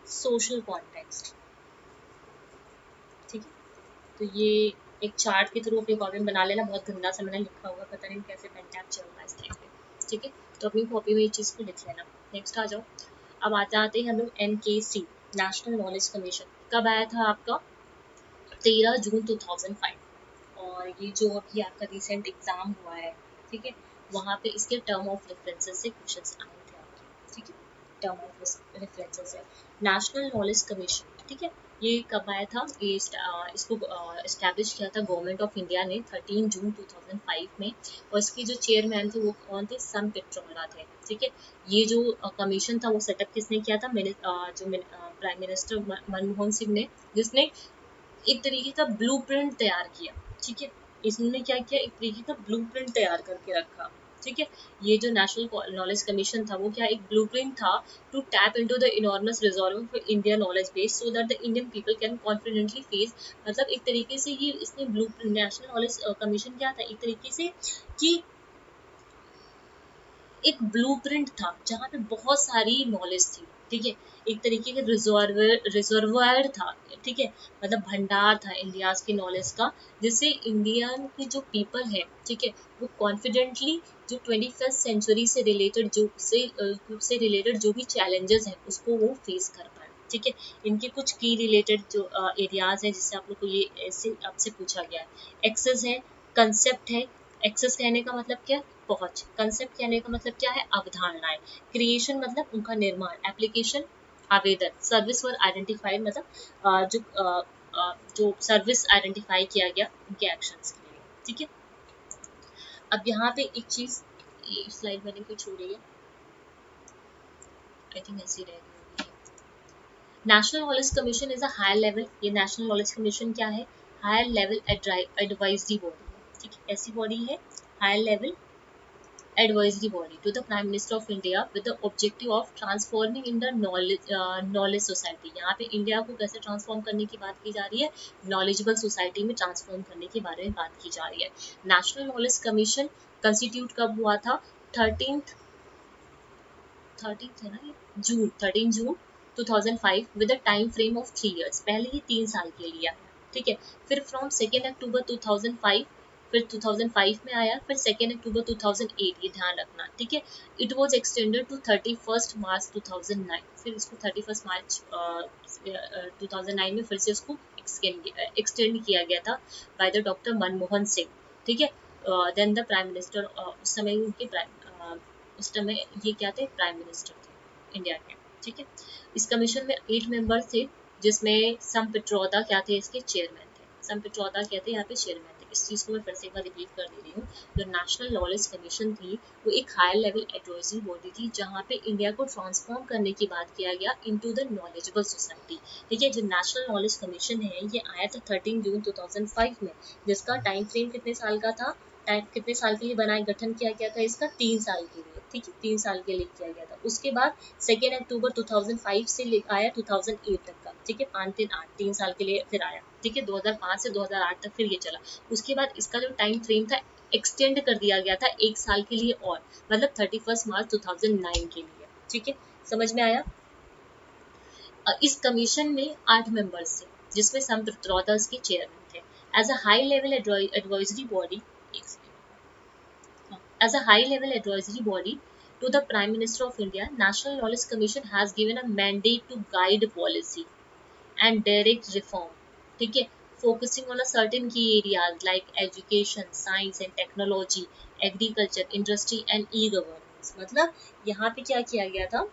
social context, ठीक है, तो ये एक चार्ट के थ्रू अपनी कॉपी में बना लेना, बहुत गंदा सा मैंने लिखा हुआ, पता नहीं कैसे पेन टैप चल रहा है इस टाइम पे, ठीक है, तो अपनी कॉपी में ये चीज़ को लिख लेना। नेक्स्ट आ जाओ, अब आते हैं हम लोग NKC, नेशनल नॉलेज कमीशन, कब आया था आपका, 13 जून 2005, और ये जो अभी आपका रिसेंट एग्जाम हुआ है, ठीक है, वहाँ पे इसके टर्म ऑफ रेफरेंसेस से क्वेश्चंस आए थे आपके, ठीक है, टर्म ऑफ रेफरेंसेस है नेशनल नॉलेज कमीशन, ठीक है, ये कब आया था, ये इसको इस्टेब्लिश किया था गवर्नमेंट ऑफ इंडिया ने 13 जून 2005 में, और इसके जो चेयरमैन थे वो कौन थे, सम पित्रोदा थे, ठीक है, ये जो कमीशन था वो सेटअप किसने किया था, जो प्राइम मिनिस्टर मनमोहन सिंह ने, जिसने एक तरीके का ब्लूप्रिंट तैयार किया, ठीक है, इसने क्या किया, एक तरीके का ब्लूप्रिंट तैयार करके रखा, ठीक है, ये जो नेशनल नॉलेज कमीशन था वो क्या, एक ब्लूप्रिंट था to tap into the enormous reserve of India knowledge base so that the Indian people can confidently face, मतलब एक तरीके से ये इसने ब्लूप्रिंट, नेशनल नॉलेज कमीशन क्या था, एक तरीके से कि एक ब्लूप्रिंट था जहाँ पे बहुत सारी नॉलेज थी, ठीक है, एक तरीके का रिजर्वायर था, ठीक है, मतलब भंडार था इंडिया की नॉलेज का, जिससे इंडिया के जो पीपल है, ठीक है, वो कॉन्फिडेंटली जो 21st सेंचुरी से रिलेटेड से रिलेटेड जो भी चैलेंजेस हैं उसको वो फेस कर पाए, ठीक है, इनके कुछ की रिलेटेड जो एरियाज हैं जिससे आप लोग को ये ऐसे आपसे पूछा गया है, एक्सेस है, कंसेप्ट है, एक्सेस कहने का मतलब क्या, पहुंच, कंसेप्ट कहने का मतलब क्या है, अवधारणाएं, क्रिएशन मतलब उनका निर्माण, एप्लीकेशन आवेदन, सर्विस वर आइडेंटिफाइड मतलब जो सर्विस आइडेंटिफाई किया गया उनके एक्शंस के लिए, ठीक है। अब यहाँ पे एक चीज, ये स्लाइड मैंने कोई छोड़ी है, आई थिंक ऐसी रह गई। National knowledge commission is a higher level, ये नेशनल नॉलेज कमीशन क्या है, हायर लेवल एडवाइजरी बॉडी, ठीक है, ऐसी बॉडी है, higher level advisory body to the Prime Minister of India with the objective of transforming in the knowledge society। यहाँ पे इंडिया को कैसे ट्रांसफॉर्म करने की बात की जा रही है, नॉलेजेबल सोसाइटी में ट्रांसफॉर्म करने के बारे में बात की जा रही है। नेशनल नॉलेज कमीशन कंस्टिट्यूट कब हुआ था, 13 है ना, जून 13 जून 2005 with a time frame of 3 years, पहले ही 3 साल के लिए आया, ठीक है, फिर फ्रॉम 2 अक्टूबर 2005 फिर 2005 में आया, फिर 2 अक्टूबर 2008, ये ध्यान रखना, ठीक है। इट वाज एक्सटेंडेड टू 31 मार्च 2009, फिर इसको 31 मार्च 2009 में फिर से उसको एक्सटेंड किया गया था by the doctor Manmohan Singh, ठीक है। देन द प्राइम मिनिस्टर, उस समय उनके उस समय ये क्या थे, प्राइम मिनिस्टर थे इंडिया के, ठीक है। इस कमीशन में 8 मेंबर्स थे, जिसमें सम पित्रोदा क्या थे, इसके चेयरमैन थे। सम पित्रोदा क्या थे यहाँ पे, चेयरमैन थे। इस चीज़ को मैं फिर से एक बार रिपीट कर दे रही हूँ। जो नेशनल नॉलेज कमीशन थी वो एक हायर लेवल एडवाइजरी बॉडी थी, जहाँ पे इंडिया को ट्रांसफॉर्म करने की बात किया गया इनटू द नॉलेजेबल सोसाइटी, ठीक है। जो नेशनल नॉलेज कमीशन है ये आया था 13 जून 2005 में, जिसका टाइम फ्रेम कितने साल का था, कितने साल के लिए बनाए, गठन किया गया था इसका 3 साल के लिए, ठीक है, 3 साल के लिए किया गया था। उसके बाद 2 अक्टूबर 2005 से आया 2008 तक का, ठीक है, 5-3-8 3 साल के लिए फिर आया, ठीक है। 2005 से 2008 तक फिर ये चला। उसके बाद इसका जो टाइम फ्रेम था एक्सटेंड कर दिया गया था 1 साल के लिए और, मतलब 31 मार्च 2009 के लिए, ठीक है। समझ में आया। इस कमीशन में 8 मेंबर्स थे, जिसमें सम पित्रोदा के चेयरमैन थे। As a high level advisory body, as a high-level advisory body to the Prime Minister of India, National Knowledge Commission has given a mandate to guide policy and direct reform. ठीक है, focusing on a certain key areas like education, science and technology, agriculture, industry and e-governance. मतलब यहाँ पे क्या किया गया था,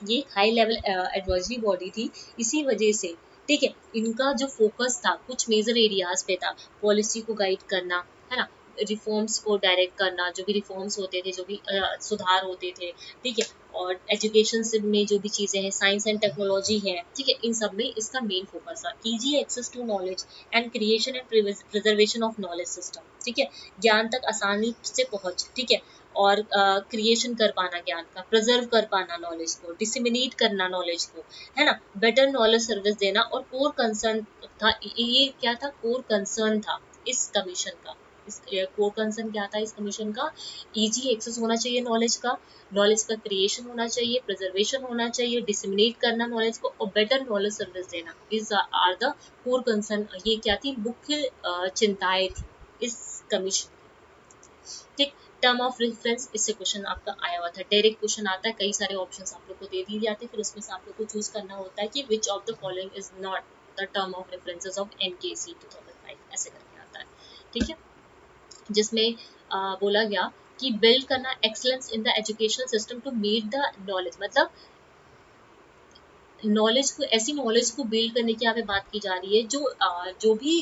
ये हाई लेवल एडवाइजरी बॉडी थी, इसी वजह से, ठीक है, इनका जो फोकस था कुछ मेजर एरियाज पे था, पॉलिसी को गाइड करना, है ना, रिफॉर्म्स को डायरेक्ट करना, जो भी रिफॉर्म्स होते थे, जो भी सुधार होते थे, ठीक है, और एजुकेशन में जो भी चीज़ें हैं, साइंस एंड टेक्नोलॉजी है, ठीक है, इन सब में इसका मेन फोकस था। Easy access to knowledge and creation and preservation of knowledge system, ठीक है, ज्ञान तक आसानी से पहुंच, ठीक है, और क्रिएशन कर पाना ज्ञान का, प्रिजर्व कर पाना नॉलेज को, डिसिमिनेट करना नॉलेज को, है ना, बेटर नॉलेज सर्विस देना। और कोर कंसर्न था, ये क्या था, कोर कंसर्न था इस कमीशन का, इस कोर कंसर्न क्या था इस कमीशन का, इजी एक्सेस होना चाहिए नॉलेज का, नॉलेज का क्रिएशन होना चाहिए, प्रिजर्वेशन होना चाहिए, डिसिमिनेट करना नॉलेज को, और बेटर नॉलेज सर्विस देना। Is are the core concern, ये क्या थी, मुख्य चिंताएं थी इस कमीशन, ठीक। टर्म ऑफ रेफरेंस, इससे क्वेश्चन आपका आया हुआ था, डायरेक्ट क्वेश्चन आता है, कई सारे ऑप्शंस आप लोग को दे दिए जाते हैं, फिर उसमें से आप लोग को चूज करना होता है कि which of the following is not the term of references of NKC 2005, ऐसे करके आता है, ठीक है। जिसमें बोला गया कि बिल्ड करना excellence in the education system to meet the knowledge, मतलब नॉलेज को, ऐसी नॉलेज को बिल्ड करने की यहाँ पे बात की जा रही है जो भी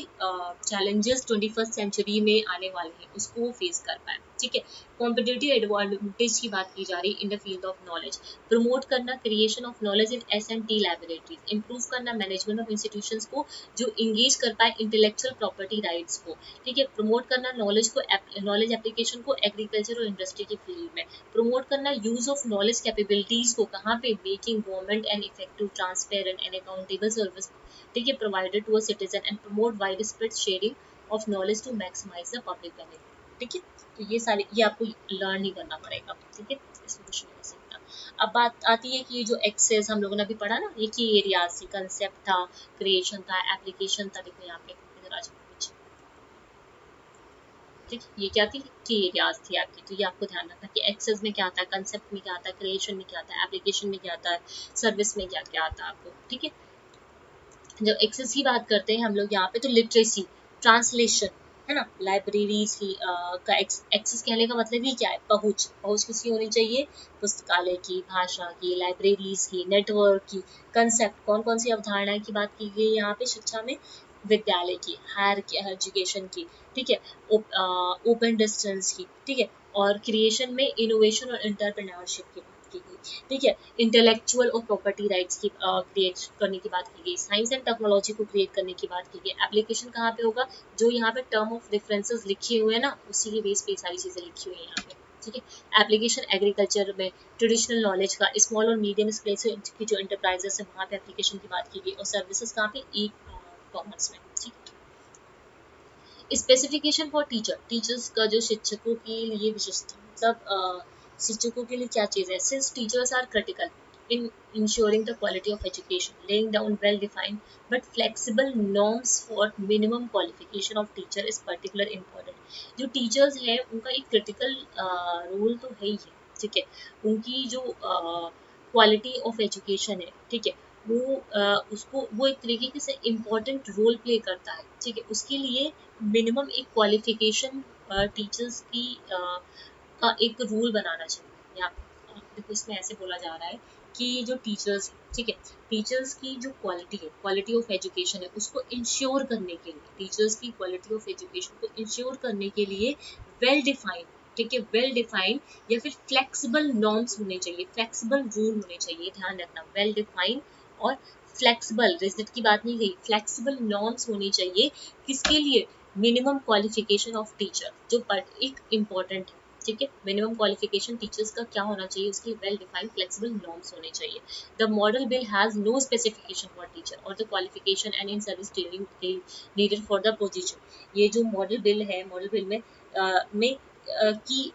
चैलेंजेस 21st सेंचुरी में आने वाले हैं उसको वो फेस कर पाए, ठीक है। कॉम्पिटिटिव एडवांटेज की बात की जा रही है in the field of knowledge, promote करना creation of knowledge in S&T laboratories, improve करना मैनेजमेंट ऑफ इंस्टीट्यूशंस को जो इंगेज कर पाए इंटेलेक्चुअल प्रॉपर्टी राइट्स को, ठीक है, प्रमोट करना नॉलेज को, नॉलेज एप्लीकेशन को एग्रीकल्चर और इंडस्ट्री की फील्ड में, प्रमोट करना यूज ऑफ नॉलेज कैपेबिलिटीज को, कहाँ पे, making government and effective transparent and accountable service, ठीक है, provided to a citizen, and promote wide spread sharing of knowledge to maximise the public benefit, ठीक है। तो ये सारे, ये आपको लर्न ही करना पड़ेगा, ठीक है, इसमें कुछ नहीं हो सकता। अब बात आती है कि ये जो एक्सेस हम लोगों ने अभी पढ़ा ना, ये की एरियाज थी, कंसेप्ट था, क्रिएशन था, एप्लीकेशन था, देखो यहाँ पे इधर आ जाओ, ठीक, ये क्या थी, की एरियाज थी आपकी। तो ये आपको ध्यान रखना कि एक्सेस में क्या आता है, कंसेप्ट में क्या आता है, क्रिएशन में क्या आता है, एप्लीकेशन में क्या आता है, सर्विस में क्या क्या आता है आपको, ठीक है। जब एक्सेस की बात करते हैं हम लोग यहाँ पे, तो लिटरेसी, ट्रांसलेशन, है ना, लाइब्रेरीज की का एक्सेस कहने का मतलब ही क्या है, पहुँच, पहुँच किसकी होनी चाहिए, पुस्तकालय की, भाषा की, लाइब्रेरीज की, नेटवर्क की, कंसेप्ट, कौन कौन सी अवधारणाएं की बात की गई यहाँ पे शिक्षा में, विद्यालय की, हायर एजुकेशन की, ठीक है, ओपन डिस्टेंस की, ठीक है, और क्रिएशन में इनोवेशन और इंटरप्रेन्योरशिप की बात की गई, ठीक है, इंटेलेक्चुअल और प्रॉपर्टी राइट्स की क्रिएट करने की बात की गई, साइंस एंड टेक्नोलॉजी को क्रिएट करने की बात की गई। एप्लीकेशन कहाँ पे होगा, जो यहाँ पे टर्म ऑफ रेफरेंसेस लिखे हुए हैं ना, उसी के बेस पे सारी चीजें लिखी हुई है यहाँ पे, ठीक है। एप्लीकेशन एग्रीकल्चर में, ट्रेडिशनल नॉलेज का, स्मॉल और मीडियम स्केल की जो इंटरप्राइजेस है वहाँ पे एप्लीकेशन की बात की गई, और सर्विसेज कहाँ पे, ई कॉमर्स में, ठीक है। स्पेसिफिकेशन फॉर टीचर, टीचर्स का जो शिक्षकों के लिए विशेषता, मतलब शिक्षकों के लिए क्या चीज़ है, since teachers are critical in ensuring the quality of education, laying down well-defined but flexible norms for minimum qualification of teacher is particularly important. जो टीचर्स हैं उनका एक क्रिटिकल रोल तो है ही है, ठीक है। उनकी जो क्वालिटी ऑफ एजुकेशन है, ठीक है, वो उसको वो एक तरीके से इम्पोर्टेंट रोल प्ले करता है, ठीक है। उसके लिए मिनिमम एक क्वालिफिकेशन टीचर्स की का एक रूल बनाना चाहिए। यहाँ देखो इसमें ऐसे बोला जा रहा है कि जो टीचर्स, ठीक है, टीचर्स की जो क्वालिटी है, क्वालिटी ऑफ एजुकेशन है, उसको इंश्योर करने के लिए, टीचर्स की क्वालिटी ऑफ एजुकेशन को इंश्योर करने के लिए वेल डिफाइंड, ठीक है, वेल डिफाइंड या फिर फ्लेक्सिबल नॉर्म्स होने चाहिए, फ्लेक्सिबल रूल होने चाहिए, ध्यान रखना, वेल डिफाइंड और फ्लेक्सिबल, रिजिड की बात नहीं गई, फ्लेक्सिबल नॉर्म्स होनी चाहिए। किसके लिए? मिनिमम क्वालिफिकेशन ऑफ टीचर, जो एक इम्पॉर्टेंट है, ठीक है। मिनिमम क्वालिफिकेशन टीचर्स का क्या होना चाहिए, उसके वेल डिफाइंड फ्लेक्सिबल नॉर्म्स होने चाहिए। The model bill has no specification for teacher और the qualification and in service training needed for the position. ये जो मॉडल बिल है, मॉडल बिल में की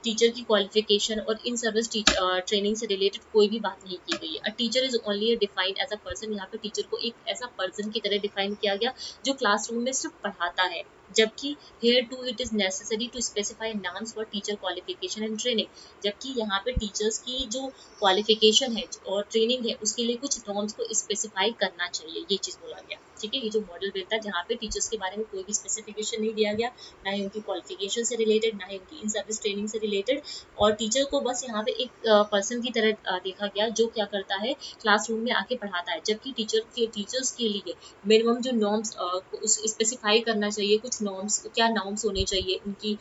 टीचर की क्वालिफिकेशन और इन सर्विस ट्रेनिंग से रिलेटेड कोई भी बात नहीं की गई है। A teacher is only defined as a person, यहाँ पे टीचर को एक ऐसा पर्सन की तरह डिफाइन किया गया जो क्लासरूम में सिर्फ पढ़ाता है, जबकि here too it is necessary to specify norms for teacher qualification and training। जबकि यहाँ पे टीचर्स की जो क्वालिफिकेशन है और ट्रेनिंग है उसके लिए कुछ नॉर्म्स को स्पेसिफाई करना चाहिए, ये चीज़ बोला गया, ठीक है। ये जो मॉडल बिल था जहाँ पे टीचर्स के बारे में कोई भी स्पेसिफिकेशन नहीं दिया गया, ना ही उनकी क्वालिफिकेशन से रिलेटेड, ना ही उनकी इन सर्विस ट्रेनिंग से रिलेटेड, और टीचर को बस यहाँ पे एक पर्सन की तरह देखा गया जो क्या करता है, क्लासरूम में आके पढ़ाता है। जबकि टीचर्स के लिए मिनिमम जो नॉर्म्स स्पेसिफाई करना चाहिए, कुछ नॉर्म्स, क्या नॉर्म्स होने चाहिए, उनकी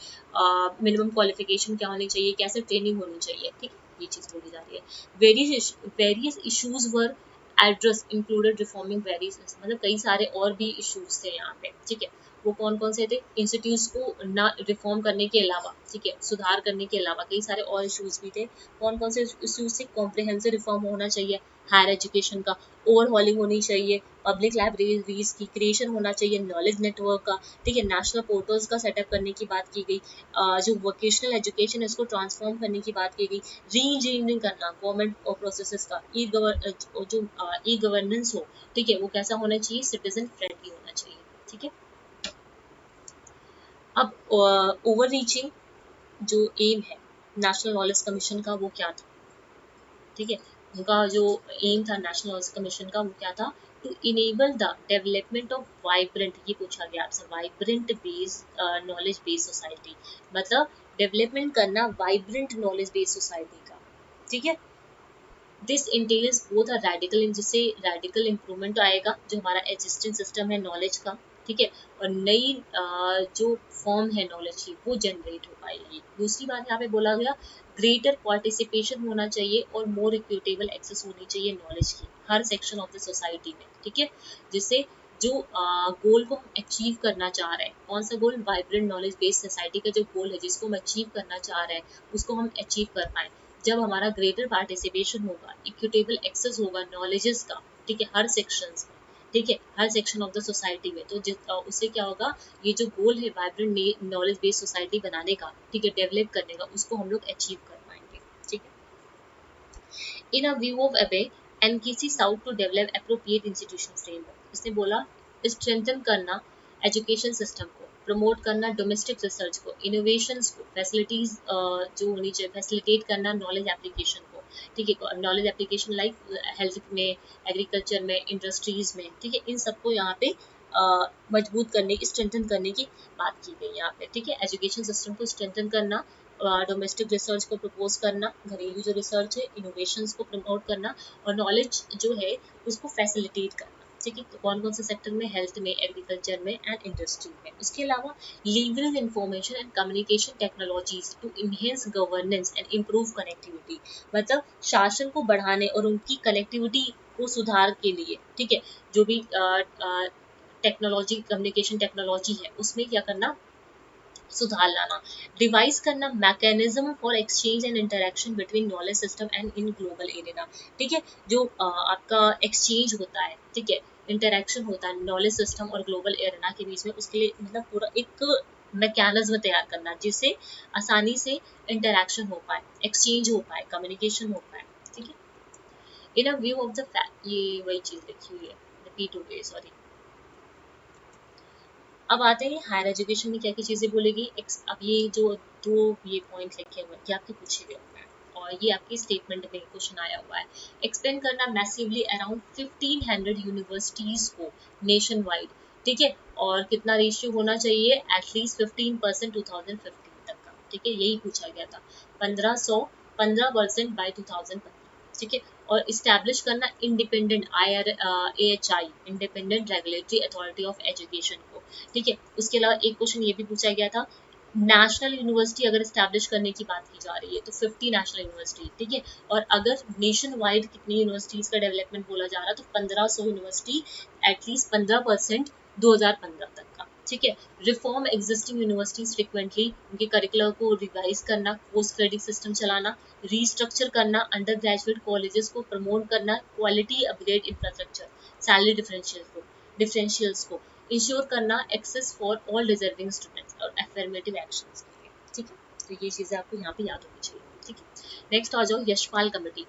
मिनिमम क्वालिफिकेशन क्या होनी चाहिए, कैसे ट्रेनिंग होनी चाहिए, ठीक, ये चीज़ बोली जा रही है। वेरियस इश्यूज वर एड्रेस इंक्लूडेड रिफॉर्मिंग वेरियस, मतलब कई सारे और भी इश्यूज थे यहाँ पे, ठीक है। वो कौन कौन से थे? इंस्टीट्यूट्स को ना रिफॉर्म करने के अलावा, ठीक है, सुधार करने के अलावा कई सारे और इश्यूज भी थे। कौन कौन से इश्यूज से? कॉम्प्रिहेंसिव रिफॉर्म होना चाहिए हायर एजुकेशन का, ओवरहॉलिंग होनी चाहिए, पब्लिक लाइब्रेरीज की क्रिएशन होना चाहिए, नॉलेज नेटवर्क का, ठीक है, नेशनल पोर्टल्स का सेटअप करने की बात की गई, जो वोकेशनल एजुकेशन है उसको ट्रांसफॉर्म करने की बात की गई, री इंजीनियरिंग करना गवर्नमेंट और प्रोसेसेस का, जो ई गवर्नेंस हो, ठीक है, वो कैसा होना चाहिए, सिटीजन फ्रेंडली होना चाहिए, ठीक है। अब ओवर रीचिंग जो एम है नेशनल नॉलेज कमीशन का, वो क्या था, ठीक है, उनका जो एम था नेशनल नॉलेज कमीशन का, वो क्या था? To enable the development of vibrant, ये पूछा गया आपसे, vibrant base knowledge based society, मतलब डेवलपमेंट करना वाइब्रेंट नॉलेज बेस्ड सोसाइटी का, ठीक है। This entails both a radical, जिससे रेडिकल इम्प्रूवमेंट आएगा जो हमारा एग्जिस्टिंग सिस्टम है नॉलेज का, ठीक है, और नई जो फॉर्म है नॉलेज की वो जनरेट हो पाएगी। दूसरी बात यहाँ पे बोला गया, ग्रेटर पार्टिसिपेशन होना चाहिए और मोर इक्विटेबल एक्सेस होनी चाहिए नॉलेज की हर सेक्शन ऑफ द सोसाइटी में, ठीक है, जिससे जो गोल को हम अचीव करना चाह रहे हैं, कौन सा गोल? वाइब्रेंट नॉलेज बेस्ड सोसाइटी का जो गोल है जिसको हम अचीव करना चाह रहे हैं उसको हम अचीव कर पाए। जब हमारा ग्रेटर पार्टिसिपेशन होगा, इक्विटेबल एक्सेस होगा नॉलेजेस का, ठीक है, हर सेक्शंस में, ठीक है, हर सेक्शन ऑफ द सोसाइटी में, तो उससे क्या होगा, ये जो गोल है वाइब्रेंट नॉलेज बेस्ड सोसाइटी बनाने का, ठीक है, डेवलप करने का, उसको हम लोग अचीव कर पाएंगे, ठीक है। In a view of above NKC sought to develop appropriate institution framework, इसने बोला स्ट्रेंथन करना एजुकेशन सिस्टम को, प्रमोट करना डोमेस्टिक रिसर्च को, इनोवेशंस को, फैसिलिटीज जो होनी चाहिए, फैसिलिटेट करना नॉलेज एप्लीकेशन को, ठीक है, नॉलेज एप्लीकेशन लाइक हेल्थ में, एग्रीकल्चर में, इंडस्ट्रीज में, ठीक है, इन सबको यहाँ पे मजबूत करने की, स्ट्रेंथन करने की बात की गई यहाँ पे, ठीक है। एजुकेशन सिस्टम को स्ट्रेंथन करना, डोमेस्टिक रिसर्च को प्रपोज करना, घरेलू जो रिसर्च है, इनोवेशंस को प्रमोट करना, और नॉलेज जो है उसको फैसिलिटेट करना, ठीक है, कौन कौन से सेक्टर में? हेल्थ में, एग्रीकल्चर में एंड इंडस्ट्री में। उसके अलावा leverage information and communication technologies to enhance governance and improve connectivity, मतलब शासन को बढ़ाने और उनकी कनेक्टिविटी को सुधार के लिए, ठीक है, जो भी टेक्नोलॉजी, कम्युनिकेशन टेक्नोलॉजी है उसमें क्या करना, सुधार लाना, डिवाइस करना mechanism for exchange and interaction between knowledge system and in global arena, ठीक है, जो आपका एक्सचेंज होता है, ठीक है, इंटरेक्शन होता है नॉलेज सिस्टम और ग्लोबल एरिना के बीच में, उसके लिए मतलब पूरा एक मैकेनिज्म तैयार करना जिससे आसानी से इंटरेक्शन हो पाए, एक्सचेंज हो पाए, कम्युनिकेशन हो पाए, ठीक है। In a view of the fact, ये वही चीज लिखी हुई है, रिपीट हो गई, सॉरी। अब आते हैं हायर एजुकेशन में क्या क्या चीज़ें बोलेगी। अब ये जो दो ये पॉइंट लिखे हुए हैं, ये आपके पूछे गए हुए हैं और ये आपकी स्टेटमेंट में क्वेश्चन आया हुआ है। एक्सपेंड करना मैसिवली अराउंड 1500 यूनिवर्सिटीज को नेशन वाइड, ठीक है, और कितना रेशियो होना चाहिए, एटलीस्ट 15% 2015 तक का, ठीक है, यही पूछा गया था। 15% बाय 2015, ठीक है, और इस्टेब्लिश करना independent AHI, independent regulatory authority of education को, ठीक है। उसके अलावा एक क्वेश्चन ये भी पूछा गया था, नेशनल यूनिवर्सिटी अगर इस्टेब्लिश करने की बात की जा रही है तो 50 नेशनल यूनिवर्सिटी, ठीक है, और अगर नेशन वाइड कितनी यूनिवर्सिटीज का डेवलपमेंट बोला जा रहा है तो 1500 यूनिवर्सिटी, एटलीस्ट 15% 2015 तक का, ठीक है। रिफॉर्म एग्जिस्टिंग यूनिवर्सिटीज फ्रिक्वेंटली, उनके करिकुलर को रिवाइज करना, पोस्ट क्रेडिट सिस्टम चलाना, रीस्ट्रक्चर करना अंडर ग्रेजुएट कॉलेजेस को प्रमोट करना, quality upgrade infrastructure, salary differentials को इंश्योर करना, access for all deserving students और एफर्मेटिव एक्शंस के लिए, ठीक है। तो ये चीज़ें आपको यहाँ पे याद होनी चाहिए, ठीक है। नेक्स्ट आ जाओ Yashpal committee.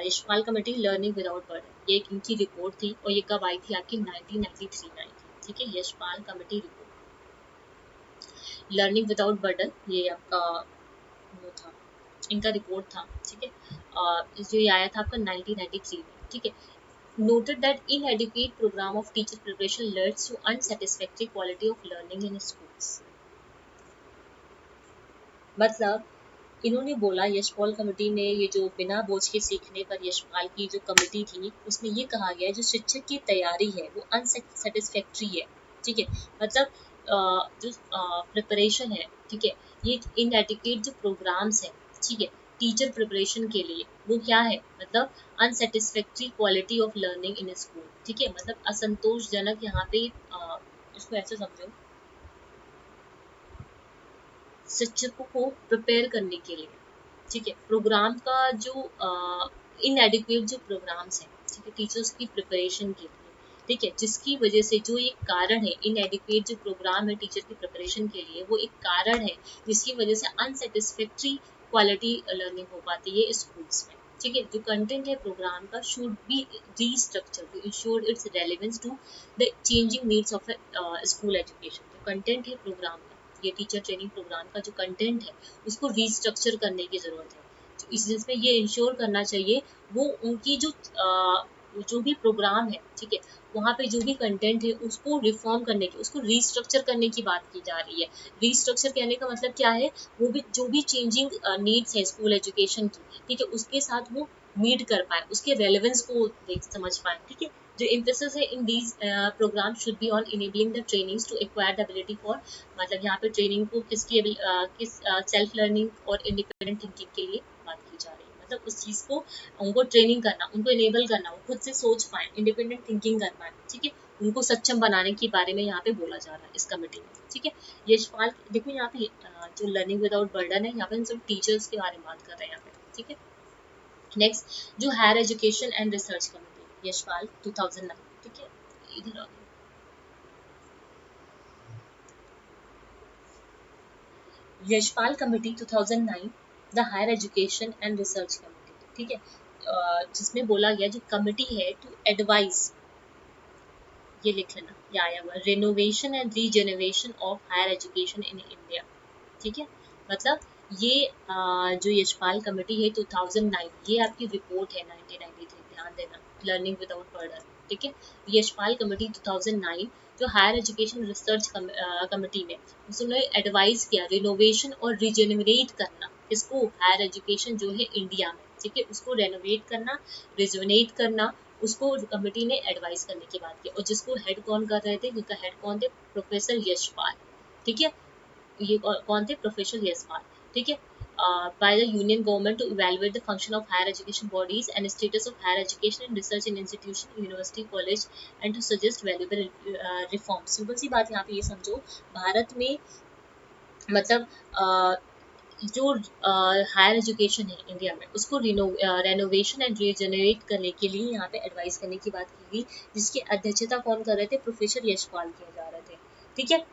Yashpal committee learning without burden, ये एक इनकी रिपोर्ट थी और ये कब आई थी आपकी 1993 में आई थी, ठीक है। Yashpal committee report learning without burden, ये आपका वो था, इनका रिपोर्ट था, ठीक है। जो ये आया था आपका 1993 में, ठीक है। noted that inadequate program of teacher preparation leads to unsatisfactory quality of learning in schools। मतलब इन्होंने बोला, यशपाल कमेटी ने, ये जो बिना बोझ के सीखने पर यशपाल की जो कमेटी थी उसमें ये कहा गया जो शिक्षक की तैयारी है वो अनसेटिस्फैक्ट्री है, ठीक है। मतलब जो प्रिपरेशन है, ठीक है, ये इनएडिक्वेट जो प्रोग्राम्स हैं, ठीक है, टीचर प्रिपरेशन के लिए वो क्या है, मतलब unsatisfactory quality of learning in school, ठीक है, मतलब असंतोषजनक यहाँ पे इसको ऐसे समझो, शिक्षकों को प्रिपेयर करने के लिए, ठीक है, प्रोग्राम का जो इनएडिक्वेट जो प्रोग्राम्स हैं, ठीक है, टीचर्स की प्रिपरेशन के लिए, ठीक है, जिसकी वजह से जो एक कारण है, इनएडिक्वेट जो प्रोग्राम है टीचर की प्रिपरेशन के लिए, वो एक कारण है जिसकी वजह से अनसेटिस्फैक्ट्री क्वालिटी लर्निंग हो पाती है स्कूल्स में, ठीक है। जो कंटेंट है प्रोग्राम का should be restructure to ensure its relevance to the changing needs of school education. जो कंटेंट है प्रोग्राम का, ये टीचर ट्रेनिंग प्रोग्राम का जो कंटेंट है उसको रीस्ट्रक्चर करने की ज़रूरत है। तो इस जिसमें ये इंश्योर करना चाहिए वो उनकी जो भी प्रोग्राम है, ठीक है, वहाँ पे जो भी कंटेंट है उसको रिफॉर्म करने की, उसको रीस्ट्रक्चर करने की बात की जा रही है। रीस्ट्रक्चर कहने का मतलब क्या है, वो भी जो भी चेंजिंग नीड्स है स्कूल एजुकेशन की, ठीक है, उसके साथ वो मीट कर पाए, उसके रेलेवेंस को देख समझ पाए, ठीक है। जो emphasis है in these program should be on enabling the trainees to acquire the ability for, मतलब यहाँ पे ट्रेनिंग को किस सेल्फ लर्निंग और इंडिपेंडेंट थिंकिंग के लिए बात की जा रही है, मतलब उस चीज़ को उनको ट्रेनिंग करना, उनको इनेबल करना, वो खुद से सोच पाए, इंडिपेंडेंट थिंकिंग कर पाए, ठीक है, उनको सक्षम बनाने के बारे में यहाँ पे बोला जा रहा है इस कमेटी में, ठीक है। यशपाल देखो यहाँ पे जो लर्निंग विदाउट बर्डन है, यहाँ पे हम सब टीचर्स के बारे में बात कर रहे हैं यहाँ पे, ठीक है। नेक्स्ट जो higher education and research committee, Yashpal 2009, ठीक है, इधर Yashpal committee 2009, the higher education and research committee, ठीक है, जिसमें बोला गया जो कमेटी है टू एडवाइज, ये लिख लेना, ये आया हुआ renovation and regeneration of higher education in India, ठीक है। मतलब ये जो यशपाल कमेटी है 2009, ये आपकी रिपोर्ट है 1993, ध्यान देना, लर्निंग विदाउट बर्डन, ठीक है। यशपाल कमेटी 2009 जो हायर एजुकेशन रिसर्च कमेटी में उसने एडवाइस किया रिनोवेशन और रिजेनरेट करना, इसको हायर एजुकेशन जो है इंडिया में, ठीक है, उसको रेनोवेट करना, रिजोनेट करना, उसको कमेटी ने एडवाइस करने की बात की, और जिसको हेड कौन कर रहे थे, जिनका हेड कौन थे, प्रोफेसर यशपाल, ठीक है, ये कौन थे, प्रोफेसर यशपाल, ठीक है। by the union government to evaluate the function of higher education bodies and status of higher education and research in institution, university, college and to suggest valuable reforms। Simple सी बात यहाँ पे ये समझो, भारत में मतलब जो हायर एजुकेशन है इंडिया में उसको रेनोवेशन एंड रीजनरेट करने के लिए यहाँ पे एडवाइस करने की बात की गई, जिसकी अध्यक्षता कौन कर रहे थे, प्रोफेसर यशपाल किए जा रहे थे, ठीक है।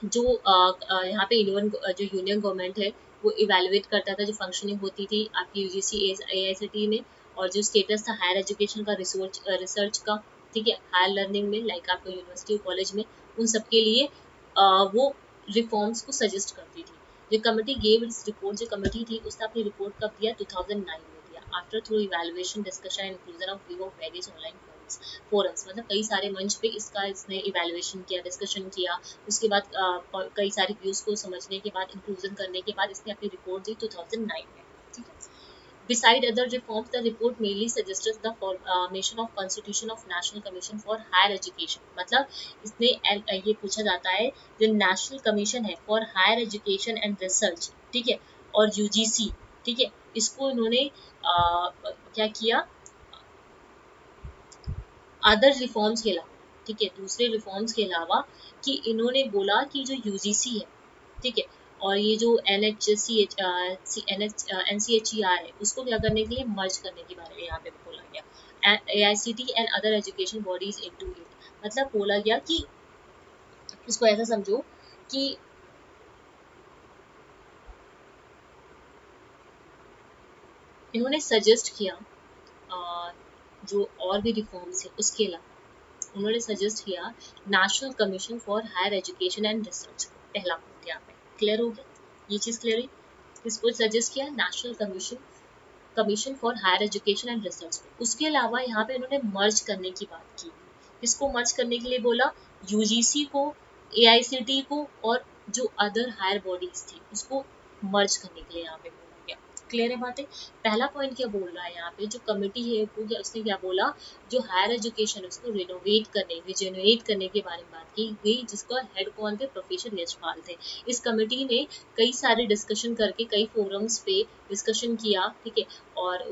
जो यहाँ पे जो यूनियन गवर्नमेंट है वो इवेलुएट करता था, जो फंक्शनिंग होती थी आपकी यूजीसी AICTE में, और जो स्टेटस था हायर एजुकेशन का रिसर्च का, ठीक है, हायर लर्निंग में लाइक आपको यूनिवर्सिटी और कॉलेज में, उन सब के लिए वो रिफॉर्म्स को सजेस्ट करती थी। The committee gave its report, जो कमेटी थी उसने अपनी रिपोर्ट कब दिया, 2009 में दिया, after through evaluation discussion and inclusion of view of various online forums, मतलब कई सारे मंच पे इसका इसने इवैल्यूएशन किया, डिस्कशन किया, उसके बाद कई सारे व्यूज को समझने के बाद, इंक्लूजन करने के बाद इसने अपनी रिपोर्ट दी 2009 में। ठीक है, beside other reforms, the report mainly suggested the formation of constitution of national commission for higher education, मतलब इसने ये पूछा जाता है जो नेशनल कमीशन है for higher education and research, ठीक है, और यूजीसी, ठीक है, इसको इन्होंने क्या किया, अदर रिफॉर्म्स के अलावा, ठीक है, दूसरे रिफॉर्म्स के अलावा, कि इन्होंने बोला कि जो यूजीसी है, ठीक है, और ये जो N H C H N C H E R है, उसको क्या करने के लिए मर्ज करने के बारे में यहाँ पे बोला गया, A I C T and other education bodies into it, मतलब बोला गया कि इसको ऐसा समझो कि इन्होंने सजेस्ट किया जो और भी रिफॉर्म्स है उसके अलावा, उन्होंने सजेस्ट किया national commission for higher education and research, पहला पॉइंट यहाँ पे क्लियर हो गया, ये चीज़ क्लियर हुई, किसको सजेस्ट किया, national commission commission for higher education and research. उसके अलावा यहाँ पे इन्होंने मर्ज करने की बात की, किसको मर्ज करने के लिए बोला, यूजीसी को, एआईसीटी को, और जो अदर हायर बॉडीज थी उसको मर्ज करने के लिए यहाँ पे बोला गया। क्लियर है बातें, पहला पॉइंट क्या बोल रहा है यहाँ पे, जो कमिटी है वो क्या, उसने क्या बोला, जो हायर एजुकेशन है उसको रिनोवेट करने, रिजेनरेट करने के बारे में बात की गई, जिसका हेड कौन थे, प्रोफेसर यशपाल थे। इस कमेटी ने कई सारे डिस्कशन करके कई फोरम्स पे डिस्कशन किया, ठीक है, और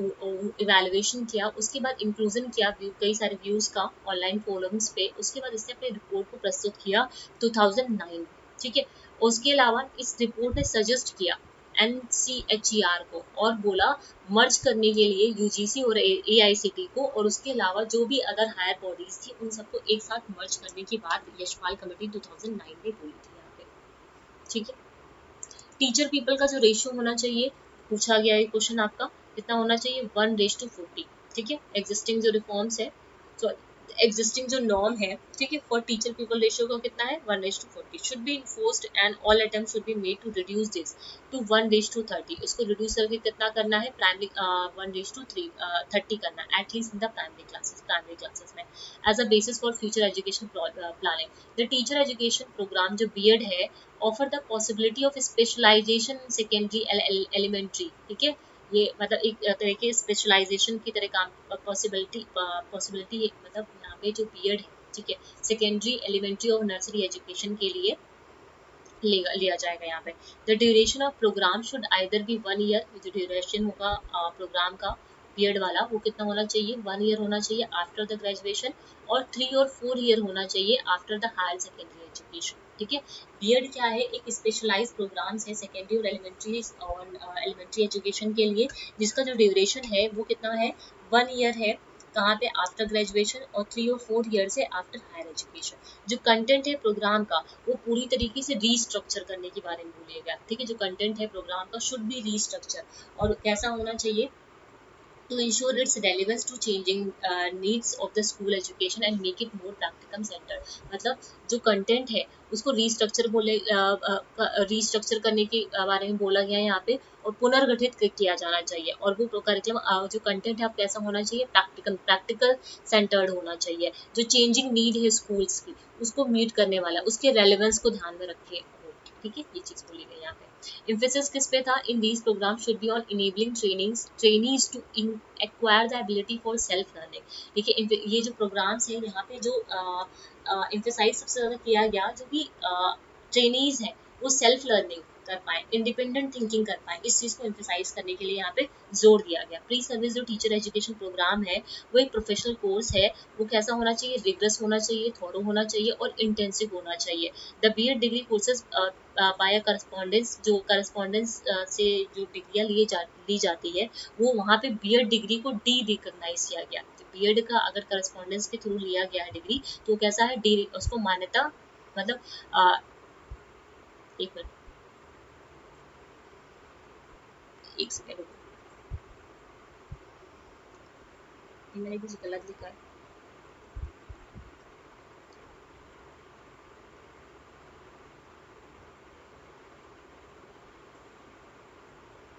इवेलुएशन किया, उसके बाद इंक्लूजन किया कई सारे व्यूज का ऑनलाइन फोरम्स पे, उसके बाद इसने अपने रिपोर्ट को प्रस्तुत किया 2009, ठीक है। उसके अलावा इस रिपोर्ट ने सजेस्ट किया NCHER को और बोला मर्ज करने के लिए यूजीसी और AICT को, और उसके अलावा जो भी अदर हायर बॉडीज थी उन सबको एक साथ मर्ज करने की बात यशपाल कमेटी 2009 में बोली थी यहाँ पे, ठीक है। टीचर पीपल का जो रेशियो होना चाहिए, पूछा गया है क्वेश्चन आपका, कितना होना चाहिए, 1:40, ठीक है। एग्जिस्टिंग जो रिफॉर्म्स है, सॉरी एग्जिस्टिंग जो नॉर्म है, ठीक है, फॉर टीचर पीपल रेशियो का कितना है, 1:40 should be enforced and all attempt should be made to reduce this to 1:30, इसको रिड्यूस करके कितना करना है, प्राइमरी 1:30 करना है at least in the primary classes में, as a basis for future education planning. The teacher education program जो बीएड है offer the possibility of specialization secondary elementary, ठीक है, ये मतलब एक तरह के स्पेशलाइजेशन की तरह काम, पॉसिबिलिटी मतलब यहाँ पे जो बीएड है, ठीक है, सेकेंडरी एलिमेंट्री और नर्सरी एजुकेशन के लिए लिया जाएगा यहाँ पे। The duration of programme should either be 1 year, जो ड्यूरेशन होगा प्रोग्राम का बीएड वाला वो कितना होना चाहिए, 1 ईयर होना चाहिए आफ्टर द ग्रेजुएशन, और 3 और 4 ईयर होना चाहिए after the higher secondary education, ठीक है। बीएड क्या है, एक स्पेशलाइज प्रोग्राम्स है सेकेंडरी और एलिमेंट्री एजुकेशन के लिए, जिसका जो ड्यूरेशन है वो कितना है, 1 ईयर है, कहाँ पे, आफ्टर ग्रेजुएशन, और 3 और 4 ईयर से आफ्टर हायर एजुकेशन। जो कंटेंट है प्रोग्राम का वो पूरी तरीके से रीस्ट्रक्चर करने के बारे में बोलिएगा, ठीक है, जो कंटेंट है प्रोग्राम का शुड बी रीस्ट्रक्चर, और कैसा होना चाहिए, to ensure its relevance to changing needs of the school education and make it more practicum centered, मतलब जो कंटेंट है उसको रीस्ट्रक्चर बोले, रीस्ट्रक्चर करने के बारे में बोला गया है यहाँ पे, और पुनर्गठित किया जाना चाहिए, और वो करिकुलम जो कंटेंट है आप कैसा होना चाहिए, प्रैक्टिकल सेंटर्ड होना चाहिए, जो चेंजिंग नीड है स्कूल्स की उसको मीट करने वाला, उसके रेलेवेंस को ध्यान में रखे, ठीक है, ये चीज बोली गई यहाँ पे। emphasis किस पे था, in these programmes should be on enabling trainees to acquire the ability for self learning, देखिए ये जो प्रोग्राम्स है यहाँ पे जो एम्फेसाइज सबसे ज़्यादा किया गया, जो भी ट्रेनीज है वो सेल्फ लर्निंग कर पाए, इंडिपेंडेंट थिंकिंग कर पाए, इस चीज़ को एम्फेसाइज करने के लिए यहाँ पे जोर दिया गया। प्री सर्विस जो टीचर एजुकेशन प्रोग्राम है वो एक प्रोफेशनल कोर्स है, वो कैसा होना चाहिए, रिग्रेस होना चाहिए, थॉरो होना चाहिए, और इंटेंसिव होना चाहिए। The B Ed degree courses by correspondence, जो करस्पॉन्डेंस से जो डिग्रियाँ ली जाती है वो वहाँ पे बीएड डिग्री को डी रिकॉग्नाइज किया गया। बीएड का अगर करस्पॉन्डेंस के थ्रू लिया गया है डिग्री तो कैसा है, डी, उसको मान्यता, मतलब एक मिनट, एक सेकेंड, मैंने कुछ गलत लिखा है,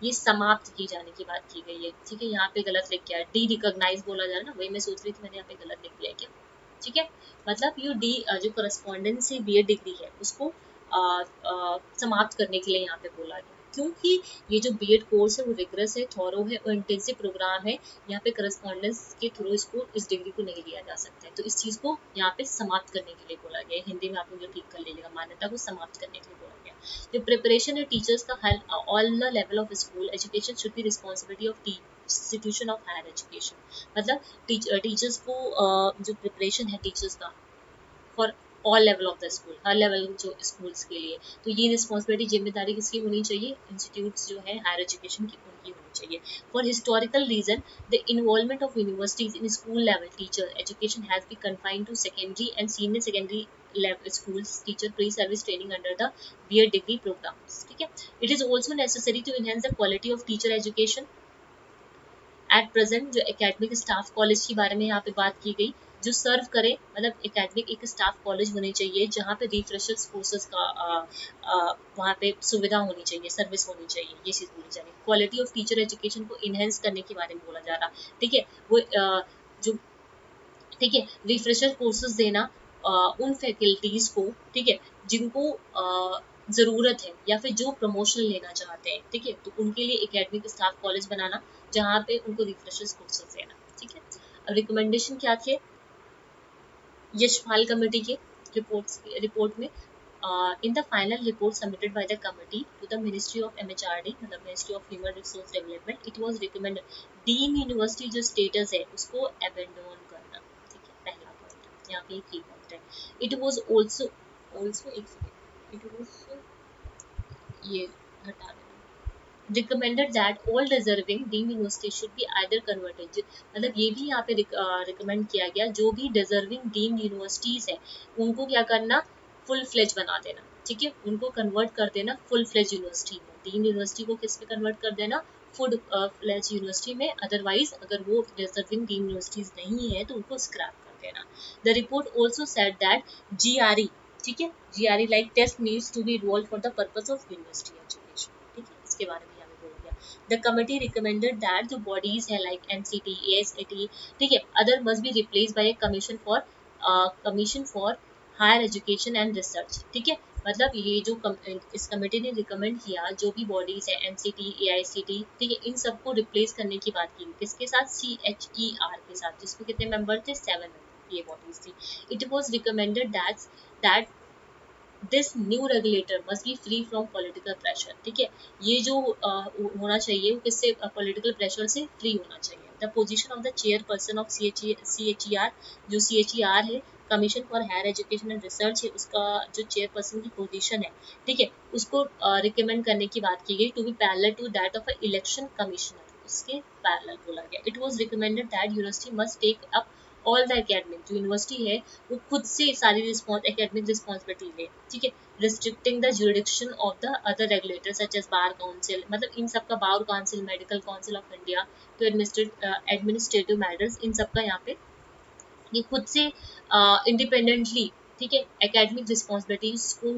ये समाप्त की जाने की बात की गई है। ठीक है, यहाँ पे गलत लिख किया है, डी रिकॉग्नाइज बोला जा रहा है ना, वही मैं सोच रही थी मैंने यहाँ पे गलत लिख दिया है क्या। ठीक है, मतलब ये डी जो करस्पॉन्डेंस बीएड डिग्री है उसको समाप्त करने के लिए यहाँ पे बोला गया, क्योंकि ये जो बीएड कोर्स है वो रिगरस है, थॉरो है और इंटेंसिव प्रोग्राम है। यहाँ पे करस्पॉन्डेंस के थ्रू इसको इस डिग्री को नहीं लिया जा सकता है, तो इस चीज़ को यहाँ पे समाप्त करने के लिए बोला गया है। हिंदी में आप लोग ठीक कर लीजिएगा, मान्यता को समाप्त करने के लिए बोला गया। जो प्रिपरेशन है टीचर्स का all the level of school education should be responsibility of institution of higher education. मतलब टीचर्स को जो प्रिपरेशन है टीचर्स का for all level of the school, हर लेवल जो स्कूल्स के लिए, तो ये रिस्पॉन्सिबिलिटी जिम्मेदारी किसकी होनी चाहिए, इंस्टीट्यूट्स जो है हायर एजुकेशन की उनकी होनी चाहिए। For historical reason the involvement of universities in school level teacher education has be confined to secondary and senior secondary level schools teacher pre-service training under the BEd degree programs। ठीक है, it is also necessary to enhance the quality of teacher education at present. जो एकेडमिक स्टाफ कॉलेज के बारे में यहाँ पे बात की गई, जो सर्व करे, मतलब एकेडमिक एक स्टाफ कॉलेज होने चाहिए जहाँ पे रिफ्रेशर्स कोर्सेज का वहाँ पे सुविधा होनी चाहिए, सर्विस होनी चाहिए, ये चीज़ होनी चाहिए। क्वालिटी ऑफ टीचर एजुकेशन को इनहेंस करने के बारे में बोला जा रहा। ठीक है, वो जो ठीक है रिफ्रेशर कोर्सेज देना उन फैकल्टीज को, ठीक है, जिनको ज़रूरत है या फिर जो प्रमोशन लेना चाहते हैं, ठीक है, तो उनके लिए एकेडमिक स्टाफ कॉलेज बनाना जहाँ पे उनको रिफ्रेशर्स कोर्सेज देना। ठीक है, अब रिकमेंडेशन क्या थे यशपाल कमेटी के रिपोर्ट में, in the final report submitted by the committee to the Ministry of MHRD, मतलब Ministry of Human Resource Development, it was recommended deem university जो स्टेटस है उसको अबेंडोन करना। ठीक है, पहला पॉइंट यहाँ पे की पॉइंट है। इट वाज आल्सो एक सेकंड, इट वाज ये हटा देना, recommended that all deserving deemed university should be either converted, मतलब ये भी यहाँ पे रिकमेंड किया गया जो भी डिजर्विंग डीम्ड यूनिवर्सिटीज है उनको क्या करना, फुल फ्लेज बना देना। ठीक है, उनको कन्वर्ट कर देना फुल फ्लेज यूनिवर्सिटी में। डीम्ड यूनिवर्सिटी को किस में कन्वर्ट कर देना, फुल फ्लेज यूनिवर्सिटी में। अदरवाइज अगर वो डिजर्विंग डीम्ड यूनिवर्सिटीज नहीं है तो उनको स्क्रैप कर देना। The report also said that GRE, ठीक है, GRE like test needs to be involve for the purpose of university education. ठीक है, इसके बारे में The committee recommended that the bodies है like NCT, ASAT, ठीक है, other must be replaced by a commission for higher education and research। ठीक है, मतलब ये जो इस कमेटी ने रिकमेंड किया जो भी बॉडीज है NCT, AICT, ठीक है, इन सबको रिप्लेस करने की बात की किसके साथ, CHER के साथ, जिसमें कितने मेंबर थे, 7 मेंबर ये बॉडीज थी। It was recommended that this new regulator must be free from political pressure. ठीक है, ये जो होना चाहिए वो किससे, पॉलिटिकल प्रेशर से फ्री होना चाहिए। The position of the chairperson of CHER, जो CHER है commission for higher education and research है, उसका जो चेयरपर्सन की पोजीशन है, ठीक है, उसको रिकमेंड करने की बात की गई to be parallel to that of a election commissioner, उसके पैरेलल बोला गया। It was recommended that university must take up all the academic, जो यूनिवर्सिटी है वो खुद से सारी एकेडमिक रिस्पॉन्सिबिलिटी ले। ठीक है, restricting the jurisdiction of the other regulator such as bar council, मतलब इन सबका bar council, medical council of India, तो एडमिनिस्ट्रेटिव मैटर्स, इन सबका यहाँ पे ये खुद से इंडिपेंडेंटली, ठीक है, एकेडमिक रिस्पॉन्सिबिलिटीज को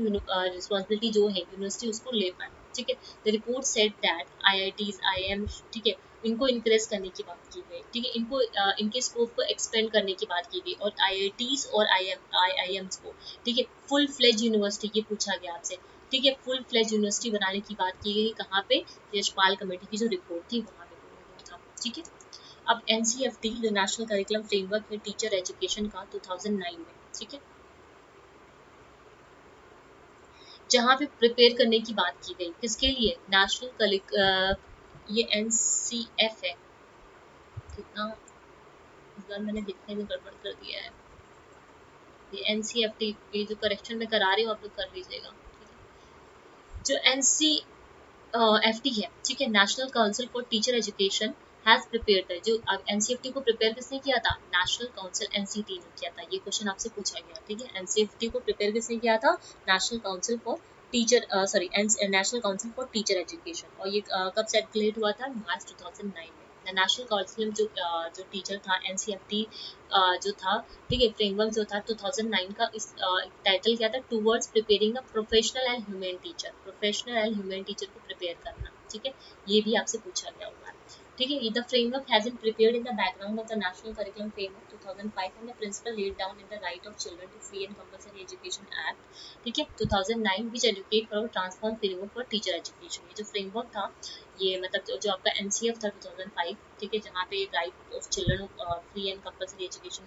रिस्पॉन्सिबिलिटी जो है यूनिवर्सिटी उसको ले पाए। ठीक है, the report said that IITs, IIM, ठीक है, इनको इंक्रेज करने की बात की गई। ठीक है, इनको इनके स्कोप को एक्सपेंड करने की बात की गई, और IITs और IIMs को, ठीक है, फुल फ्लेज यूनिवर्सिटी, ये पूछा गया आपसे, ठीक है, फुल फ्लेज यूनिवर्सिटी बनाने की बात की गई। कहाँ पे, यशपाल कमेटी की जो रिपोर्ट थी वहाँ पे बोला गया था। ठीक है, अब NCFT जो नेशनल करिकुलम फ्रेमवर्क है टीचर एजुकेशन का 2009 में, ठीक है, जहाँ पे प्रिपेयर करने की बात की गई किसके लिए, नेशनल ये NCF है, कितना इस बार मैंने लिखने में गड़बड़ कर दिया है, ये NCFT, ये जो करेक्शन में करा रही हूँ आप लोग कर लीजिएगा। जो NCFT है, ठीक है, national council for teacher education has prepared है, जो NCFT को प्रिपेयर किसने किया था, नेशनल काउंसिल NCT ने किया था। ये क्वेश्चन आपसे पूछा गया। ठीक है, NCFT को प्रिपेयर किसने किया था, national council for teacher national council for teacher education, और ये कब सर्कुलेट हुआ था, मार्च 2009 में। नेशनल काउंसिल जो टीचर था NCFT जो था, ठीक है, फ्रेमवर्क जो था 2009 का, इस टाइटल क्या था, towards preparing a professional and human teacher, professional and human teacher को प्रिपेयर करना। ठीक है, ये भी आपसे पूछा गया हुआ है। ठीक है, the framework has been prepared in the background of the national curriculum framework 2005 and the principle laid down in the right of children to free and compulsory education act, ठीक है, 2009 which educate for transform framework for teacher education. ये जो फ्रेमवर्क था, ये मतलब जो आपका एनसीएफ था 2005, ठीक है, जहाँ पे right of children free and compulsory education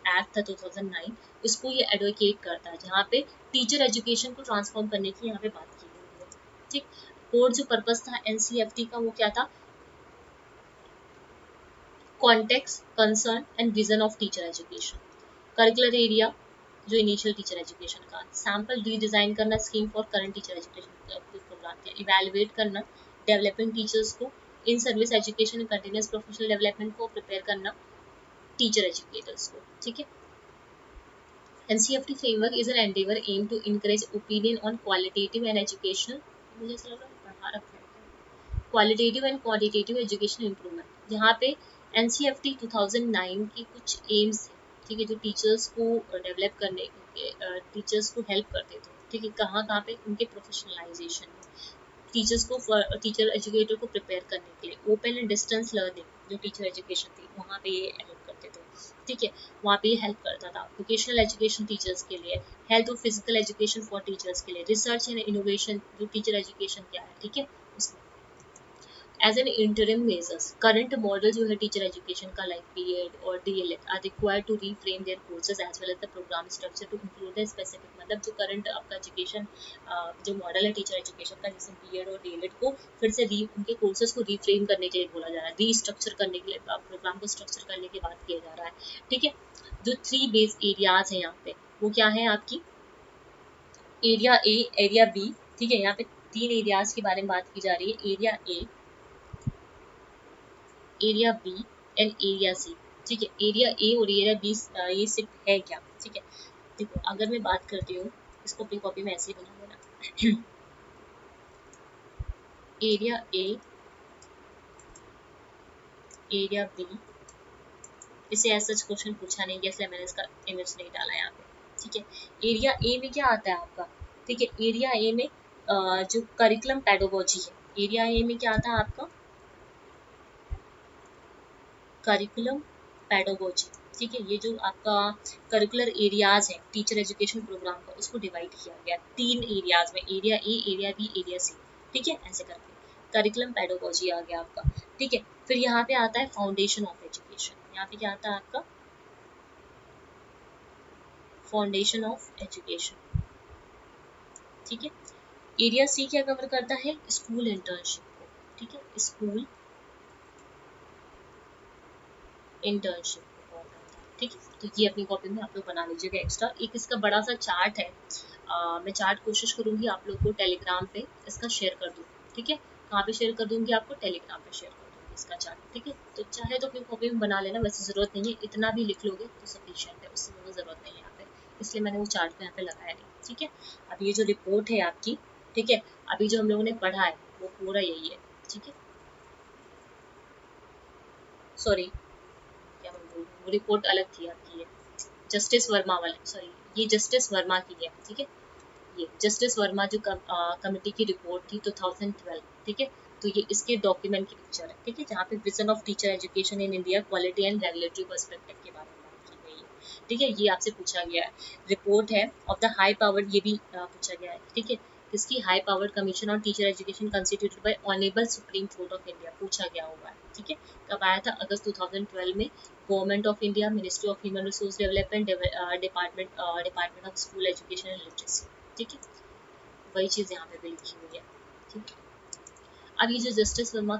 act था 2009, इसको ये एडवोकेट करता है, जहाँ पे टीचर एजुकेशन को ट्रांसफॉर्म करने की यहाँ पे बात की गई है। ठीक, कोर जो पर्पस था एनसीएफटी का वो क्या था, context, concern and vision of teacher education, curricular area जो इनिशियल टीचर एजुकेशन का, सैम्पल रीडिजाइन करना scheme for current teacher education programme, evaluate करना डेवलपिंग टीचर्स को, in service education continuous professional development को प्रिपेयर करना टीचर एजुकेटर्स को। ठीक है, NCFT framework is an endeavor aimed to encourage opinion on qualitative and educational, मुझे ऐसा लग रहा है पढ़ा रखा है, qualitative and quantitative educational improvement, यहाँ पे NCFT 2009 की कुछ एम्स है, ठीक है, जो टीचर्स को डेवलप करने, टीचर्स को हेल्प करते थे, ठीक है, कहाँ कहाँ पे उनके प्रोफेशनलाइजेशन में, टीचर्स को, टीचर एजुकेटर को प्रिपेयर करने के लिए, ओपन एंड डिस्टेंस लर्निंग जो टीचर एजुकेशन थी वहाँ पे ये हेल्प करते थे। ठीक है, वहाँ पे ये हेल्प करता था। वोकेशनल एजुकेशन टीचर्स के लिए, हेल्थ और फिजिकल एजुकेशन फॉर टीचर्स के लिए, रिसर्च एंड इनोवेशन जो टीचर एजुकेशन क्या है, ठीक है, उसमें as an interim measures current model जो है टीचर एजुकेशन का, लाइक बीएड और D El Ed are required to reframe their courses as well as the programme structure to include the specific, मतलब जो करंट आपका एजुकेशन जो मॉडल है टीचर एजुकेशन का, जैसे बीएड और डीएलएड को फिर से उनके कोर्सेज को रीफ्रेम करने के लिए बोला जा रहा है, रीस्ट्रक्चर करने के लिए, प्रोग्राम को स्ट्रक्चर करने की बात किया जा रहा है। ठीक है, जो 3 बेस एरियाज हैं यहाँ पे वो क्या है आपकी, एरिया ए, एरिया बी, ठीक है, यहाँ पे 3 एरियाज के बारे में बात की जा रही है, area A, area B and area C. ठीक है, एरिया ए और एरिया बी ये सिर्फ है क्या, ठीक है, देखो अगर मैं बात करती हूँ, इसको अपनी कॉपी में ऐसे ही बना देना, एरिया ए, एरिया बी, इसे ऐसा क्वेश्चन पूछा नहीं गया इसलिए मैंने इसका इमेज नहीं डाला यहाँ पे। ठीक है, एरिया ए में क्या आता है आपका, ठीक है, एरिया ए में जो करिकुलम पेडागोजी है, एरिया ए में क्या आता है आपका, करिकुलम पेडागोजी। ठीक है, ये जो आपका करिकुलर एरियाज है टीचर एजुकेशन प्रोग्राम का, उसको डिवाइड किया गया 3 एरियाज में, area A, area B, area C. ठीक है, ऐसे करके करिकुलम पेडागोजी आ गया आपका। ठीक है, फिर यहाँ पे आता है फाउंडेशन ऑफ एजुकेशन, यहाँ पे क्या आता है आपका, फाउंडेशन ऑफ एजुकेशन। ठीक है, एरिया सी क्या कवर करता है, स्कूल इंटर्नशिप को। ठीक है, स्कूल इंटर्नशिप। ठीक है, तो ये अपनी कॉपी में आप लोग बना लीजिएगा एक्स्ट्रा। एक इसका बड़ा सा चार्ट है, मैं चार्ट कोशिश करूंगी आप लोग को टेलीग्राम पे इसका शेयर कर दूँ। ठीक है, कहाँ पे शेयर कर दूंगी, आपको टेलीग्राम पे शेयर कर दूंगी इसका चार्ट। ठीक है, तो चाहे तो अपनी कॉपी में बना लेना, वैसे ज़रूरत नहीं है, इतना भी लिख लोगे तो सफिशियंट है, उससे ज़्यादा ज़रूरत नहीं है यहाँ पे, इसलिए मैंने वो चार्ट को यहाँ पे लगाया नहीं। ठीक है, अब ये जो रिपोर्ट है आपकी, ठीक है, अभी जो हम लोगों ने पढ़ा है वो पूरा यही है। ठीक है, सॉरी क्या मैं बोल रही हूँ, वो रिपोर्ट अलग थी आपकी, ये जस्टिस वर्मा वाले, सॉरी ये जस्टिस वर्मा की है। ठीक है, ये जस्टिस वर्मा जो कमेटी की रिपोर्ट थी 2012। ठीक है, तो ये इसके डॉक्यूमेंट की पिक्चर है। ठीक है, जहाँ पे vision of teacher education in India, quality and regulatory perspective के बारे में बात की गई है। ठीक है, ये आपसे पूछा गया है, रिपोर्ट है ऑफ द हाई पावर्ड, ये भी पूछा गया है। ठीक है, इसकी high powered commission on teacher education constituted bye honourable supreme court of India पूछा गया हुआ है। ठीक है, कब आया था, अगस्त 2012 में, government of India, ministry of human resource development, department of school education and literacy. ठीक है, वही चीज़ यहाँ पे भी लिखी हुई है। ठीक है, अब ये जो जस्टिस वर्मा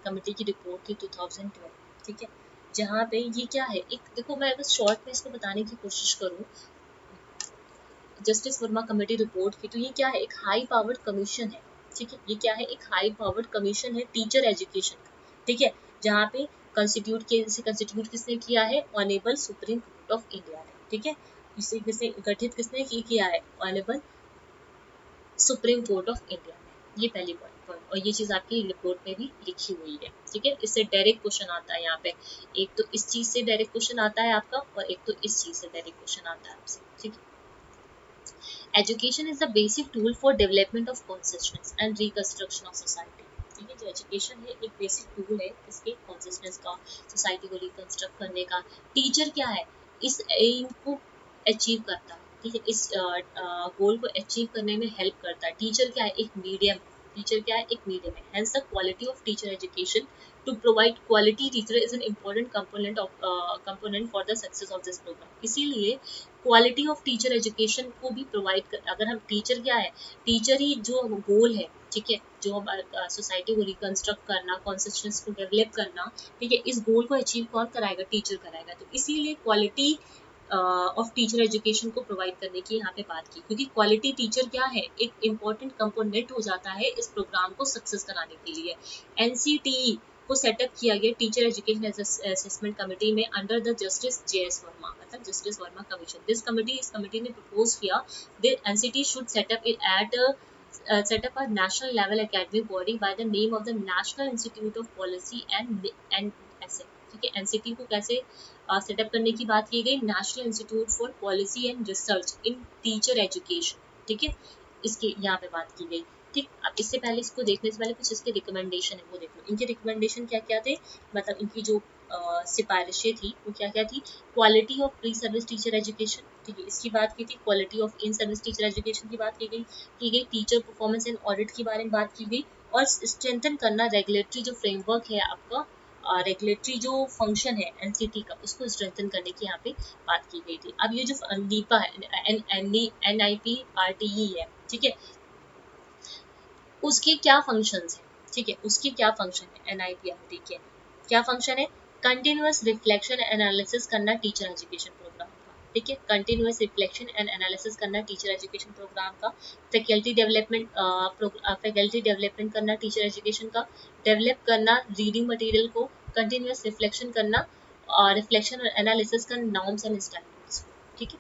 कमेटी की रिपोर्ट थी 2012, ठीक है, जहाँ पे ये क्या है, एक देखो मैं अगर शॉर्ट में इसको बताने की कोशिश करूँ, जस्टिस वर्मा कमेटी रिपोर्ट की, तो ये क्या है, एक हाई पावर्ड कमीशन है। ठीक है, ये क्या है, एक हाई पावर्ड कमीशन है टीचर एजुकेशन का। ठीक है, जहाँ पे कंस्टिट्यूट किसने किया है, honourable supreme court of India ने। ठीक है, इसे किसने गठित किसने किया है, honourable supreme court of India में। ये पहली पॉइंट, और ये चीज़ आपकी रिपोर्ट में भी लिखी हुई है। ठीक है, इससे डायरेक्ट क्वेश्चन आता है यहाँ पे, एक तो इस चीज़ से डायरेक्ट क्वेश्चन आता है आपका, और एक तो इस चीज़ से डायरेक्ट क्वेश्चन आता है आपसे। ठीक है, education is the basic tool for development of consistence and reconstruction of society. ठीक है, जो एजुकेशन है एक बेसिक टूल है इसके कॉन्सिस्टेंस का, सोसाइटी को रिकंस्ट्रक्ट करने का। टीचर क्या है, इस एम को अचीव करता है। ठीक है, इस गोल को अचीव करने में हेल्प करता है। टीचर क्या है, एक मीडियम। टीचर क्या है, एक मीडियम है। Hence the quality of teacher education to provide quality teacher is an important component for the success of this program। इसीलिए क्वालिटी ऑफ टीचर एजुकेशन को भी प्रोवाइड कर, अगर हम टीचर क्या है, टीचर ही जो गोल है। ठीक है, जो हमारे सोसाइटी को रिकंस्ट्रक्ट करना, कॉन्सिस्टेंस को डेवलप करना। ठीक है, इस गोल को अचीव कौन कराएगा, टीचर कराएगा। तो इसीलिए क्वालिटी ऑफ टीचर एजुकेशन को प्रोवाइड करने की यहाँ पे बात की, क्योंकि क्वालिटी टीचर क्या है, एक इम्पॉर्टेंट कंपोनेंट हो जाता है इस प्रोग्राम को सक्सेस कराने के लिए। एनसीटीई को सेटअप किया गया टीचर एजुकेशन असेसमेंट कमेटी में under the justice J S Verma, मतलब justice Verma commission. This committee, इस कमेटी ने प्रपोज किया that NCT should set up it at set up a national level academic body by the name of the National Institute of Policy and Essay। ठीक है, एनसीटी को कैसे सेटअप करने की बात की गई, national institute for policy and research in teacher education. ठीक है, इसकी यहाँ पे बात की गई। ठीक, अब इससे पहले, इसको देखने से पहले कुछ इसके रिकमेंडेशन है वो देख लो। इनके रिकमेंडेशन क्या क्या थे, मतलब इनकी जो सिफारिशें थी वो क्या क्या थी। Quality of pre service teacher education, ठीक है, इसकी बात की थी। Quality of in service teacher education की बात की गई। टीचर परफॉर्मेंस एंड ऑडिट के बारे में बात की गई। और स्ट्रेंथन करना रेगुलेटरी जो फ्रेमवर्क है आपका, रेगुलेटरी जो फंक्शन है एनसीटी का, उसको स्ट्रेंथन करने की यहाँ पे बात की गई थी। अब ये जो नीपा है, NIPRTE है, ठीक है, उसके क्या फंक्शंस हैं। ठीक है, उसके क्या फंक्शन है, NIPRT के क्या फंक्शन है। कंटिन्यूअस रिफ्लेक्शन एनालिसिस करना टीचर एजुकेशन प्रोग्राम का। ठीक है, कंटिन्यूअस रिफ्लेक्शन एंड एनालिसिस करना टीचर एजुकेशन प्रोग्राम का। फैकल्टी डेवलपमेंट करना टीचर एजुकेशन का। डेवलप करना रीडिंग मटेरियल को। कंटिन्यूअस रिफ्लेक्शन करना और रिफ्लेक्शन और एनालिसिस का नॉर्म्स एंड स्टैंडर्ड्स। ठीक है,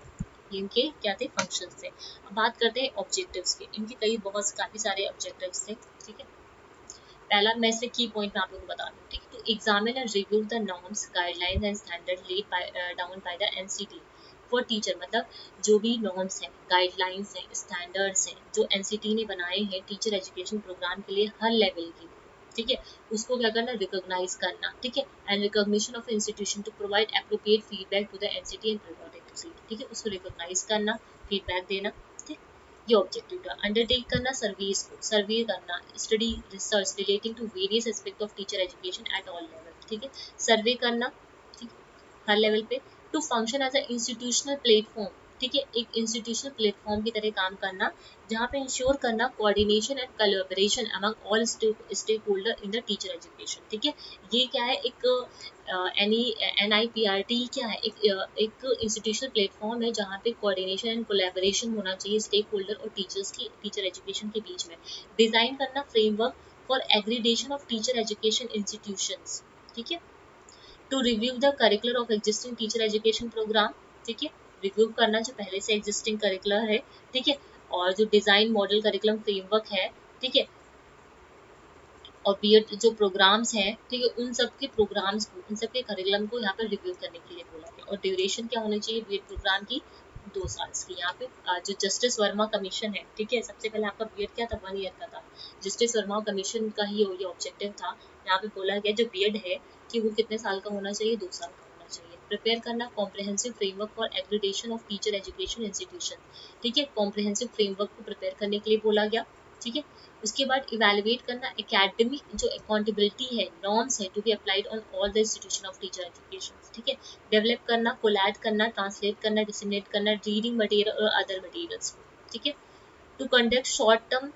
इनके क्या थे, फंक्शंस थे। अब बात करते हैं ऑब्जेक्टिव्स के। इनके काफी सारे ऑब्जेक्टिव्स थे। ठीक है, पहला मैं से की पॉइंट मैं आप लोगों को बता दूं। ठीक है, तो examine and review the norms, guidelines and standard laid down by the NCT for teacher. मतलब जो भी नॉर्म्स हैं, गाइडलाइंस हैं, स्टैंडर्ड्स हैं जो एनसीटी ने बनाए हैं टीचर एजुकेशन प्रोग्राम के लिए हर लेवल की। ठीक है, उसको क्या करना, रिकॉग्नाइज करना। ठीक है, and recognition of institution to provide appropriate feedback to the NCT and productivity. ठीक है, उसको रिकॉग्नाइज करना, फीडबैक देना। ठीक, ये ऑब्जेक्टिव था। अंडरटेक करना सर्विस को, सर्वे करना, study research relating to various aspect of teacher education at all level. ठीक है, सर्वे करना, ठीक, हर लेवल पे। To function as a institutional platform. ठीक है, एक इंस्टीट्यूशनल प्लेटफॉर्म की तरह काम करना, जहाँ पे इंश्योर करना coordination and collaboration among all stakeholder in the teacher education. ठीक है, ये क्या है, एक NIPRT क्या है, एक इंस्टीट्यूशनल प्लेटफॉर्म है जहाँ पे कोऑर्डिनेशन एंड कोलैबोरेशन होना चाहिए स्टेक होल्डर और टीचर्स की, टीचर एजुकेशन के बीच में। डिजाइन करना framework for accreditation of teacher education institutions. ठीक है, to review the curricular of existing teacher education programme. ठीक है, रिव्यू करना जो पहले से एग्जिस्टिंग करिकुलर है। ठीक है, और जो डिजाइन मॉडल करिकुलम फ्रेमवर्क है। ठीक है, और बीएड जो प्रोग्राम्स हैं, ठीक है, उन सब के प्रोग्राम्स को, उन सब के करिकुलम को यहाँ पर रिव्यू करने के लिए बोला गया। और ड्यूरेशन क्या होनी चाहिए बीएड प्रोग्राम की, 2 साल की। यहाँ पे जो जस्टिस वर्मा कमीशन है, ठीक है, सबसे पहले आपका बीएड क्या था, 1 ईयर का था। जस्टिस वर्मा कमीशन का ही ये ऑब्जेक्टिव था। यहाँ पे बोला गया जो बीएड है कि वो कितने साल का होना चाहिए, 2 साल का होना चाहिए। प्रिपेयर करना comprehensive framework for accreditation of teacher education institution. ठीक है, कॉम्प्रिहेंसिव फ्रेमवर्क को प्रिपेयर करने के लिए बोला गया। ठीक है, उसके बाद इवेलुएट करना एकेडमिक जो अकाउंटेबिलिटी है, नॉर्म्स है to be applied on all the institution of teacher education. ठीक है, डेवलप करना, कोलैब करना, ट्रांसलेट करना, डिसिमिनेट करना रीडिंग मटेरियल और अदर मटेरियल्स। ठीक है, टू कंडक्ट शॉर्ट टर्म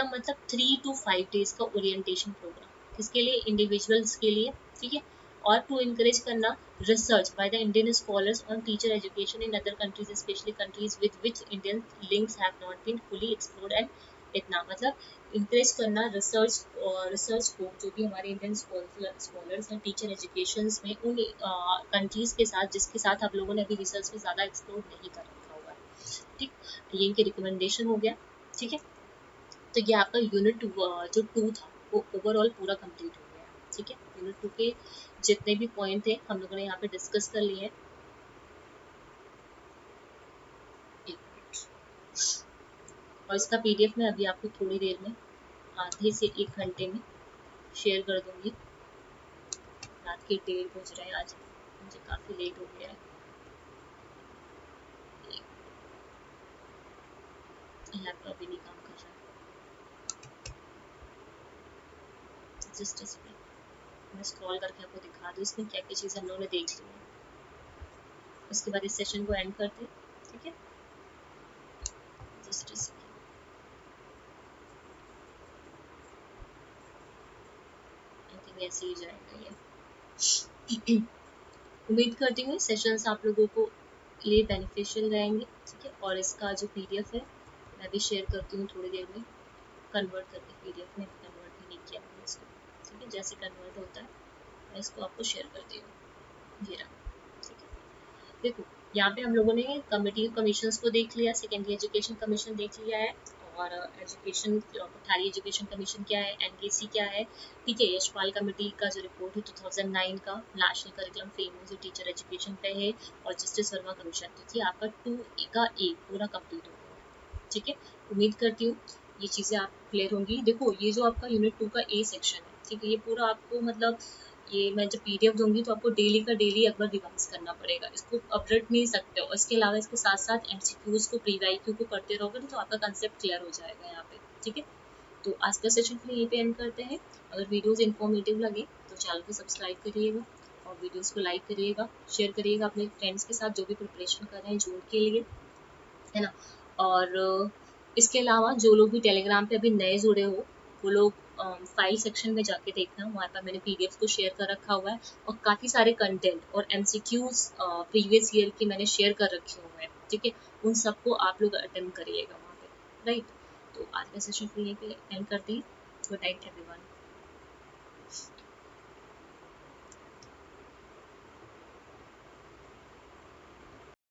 मतलब 3 to 5 डेज का ओरिएंटेशन प्रोग्राम, किसके लिए, इंडिविजुअल्स के लिए। ठीक है, और टू इनकरेज करना research by the Indian scholars on teacher education in other countries, specially countries with which Indian links have not been fully explored and इतना, मतलब इंकरेज करना रिसर्च को, जो भी हमारे इंडियन स्कॉलर्स हैं टीचर एजुकेशन में, उन कंट्रीज के साथ जिसके साथ आप लोगों ने अभी रिसर्च में ज़्यादा एक्सप्लोर नहीं कर रखा हुआ है। ठीक, ये इनके रिकमेंडेशन हो गया। ठीक है, तो ये आपका यूनिट जो 2 था वो ओवरऑल पूरा कंप्लीट हो गया। ठीक है, यूनिट 2 के जितने भी पॉइंट थे हम लोगों ने यहाँ पे डिस्कस कर लिए हैं। एक मिनट। और इसका PDF मैं अभी आपको थोड़ी देर में, आधे से 1 घंटे में शेयर कर दूंगी। रात के 1:30 बज रहे हैं, आज मुझे काफ़ी लेट हो गया है। लैपटॉप भी नहीं काम कर रहा है। जस्ट मैं स्क्रॉल करके आपको दिखा दूँ इसमें क्या क्या चीज़ हम लोगों ने देख ली है। उसके बाद इस सेशन को एंड करते हैं, ठीक है। जस्ट आई थिंक ऐसे ही जाएगा ये। उम्मीद करती हूँ सेशंस आप लोगों को लिए बेनिफिशियल रहेंगे, ठीक है। और इसका जो PDF है मैं भी शेयर करती हूँ थोड़ी देर में, कन्वर्ट करके PDF में कन्वर्ट भी नहीं किया मैंने इसको, ठीक है। जैसे कन्वर्ट होता है मैं इसको आपको शेयर करती हूँ, ये रहा, ठीक है। देखो यहाँ पे हम लोगों ने कमिटी कमीशंस को देख लिया, सेकेंडरी एजुकेशन कमीशन देख लिया है, और एजुकेशन थारी एजुकेशन कमीशन क्या है, NKC क्या है, ठीक है। यशपाल कमेटी का जो रिपोर्ट है 2009 का नेशनल करिकुलम फ्रेमवर्क जो टीचर एजुकेशन पे है, और जस्टिस वर्मा कमीशन, ठीक है। आपका 2A का A पूरा कंप्लीट हो गया है, ठीक है। उम्मीद करती हूँ ये चीज़ें आप क्लियर होंगी। देखो ये जो आपका यूनिट 2 का A सेक्शन है, ठीक है, ये पूरा आपको मतलब ये मैं जब PDF दूंगी तो आपको डेली का डेली एक बार रिवाइज करना पड़ेगा, इसको आप रट नहीं सकते हो। और इसके अलावा इसके साथ साथ MCQs को PYQ को करते रहोगे तो आपका कंसेप्ट क्लियर हो जाएगा यहाँ पे, ठीक है। तो आज का सेशन फिर यहीं पे एंड करते हैं। अगर वीडियोस इन्फॉर्मेटिव लगे तो चैनल को सब्सक्राइब करिएगा, और वीडियोस को लाइक करिएगा, शेयर करिएगा अपने फ्रेंड्स के साथ जो भी प्रिपरेशन कर रहे हैं जून के लिए, है ना। और इसके अलावा जो लोग भी टेलीग्राम पे अभी नए जुड़े हो वो लोग फाइल सेक्शन में जाके देखना, वहाँ पर मैंने PDF को शेयर कर रखा हुआ है, और काफ़ी सारे कंटेंट और MCQs प्रीवियस ईयर के मैंने शेयर कर रखे हुए हैं, ठीक है। उन सबको आप लोग अटेम्प्ट करिएगा वहाँ पे, राइट। तो आज का सेशन फिर यहीं पे एंड करते हैं। Good night everyone.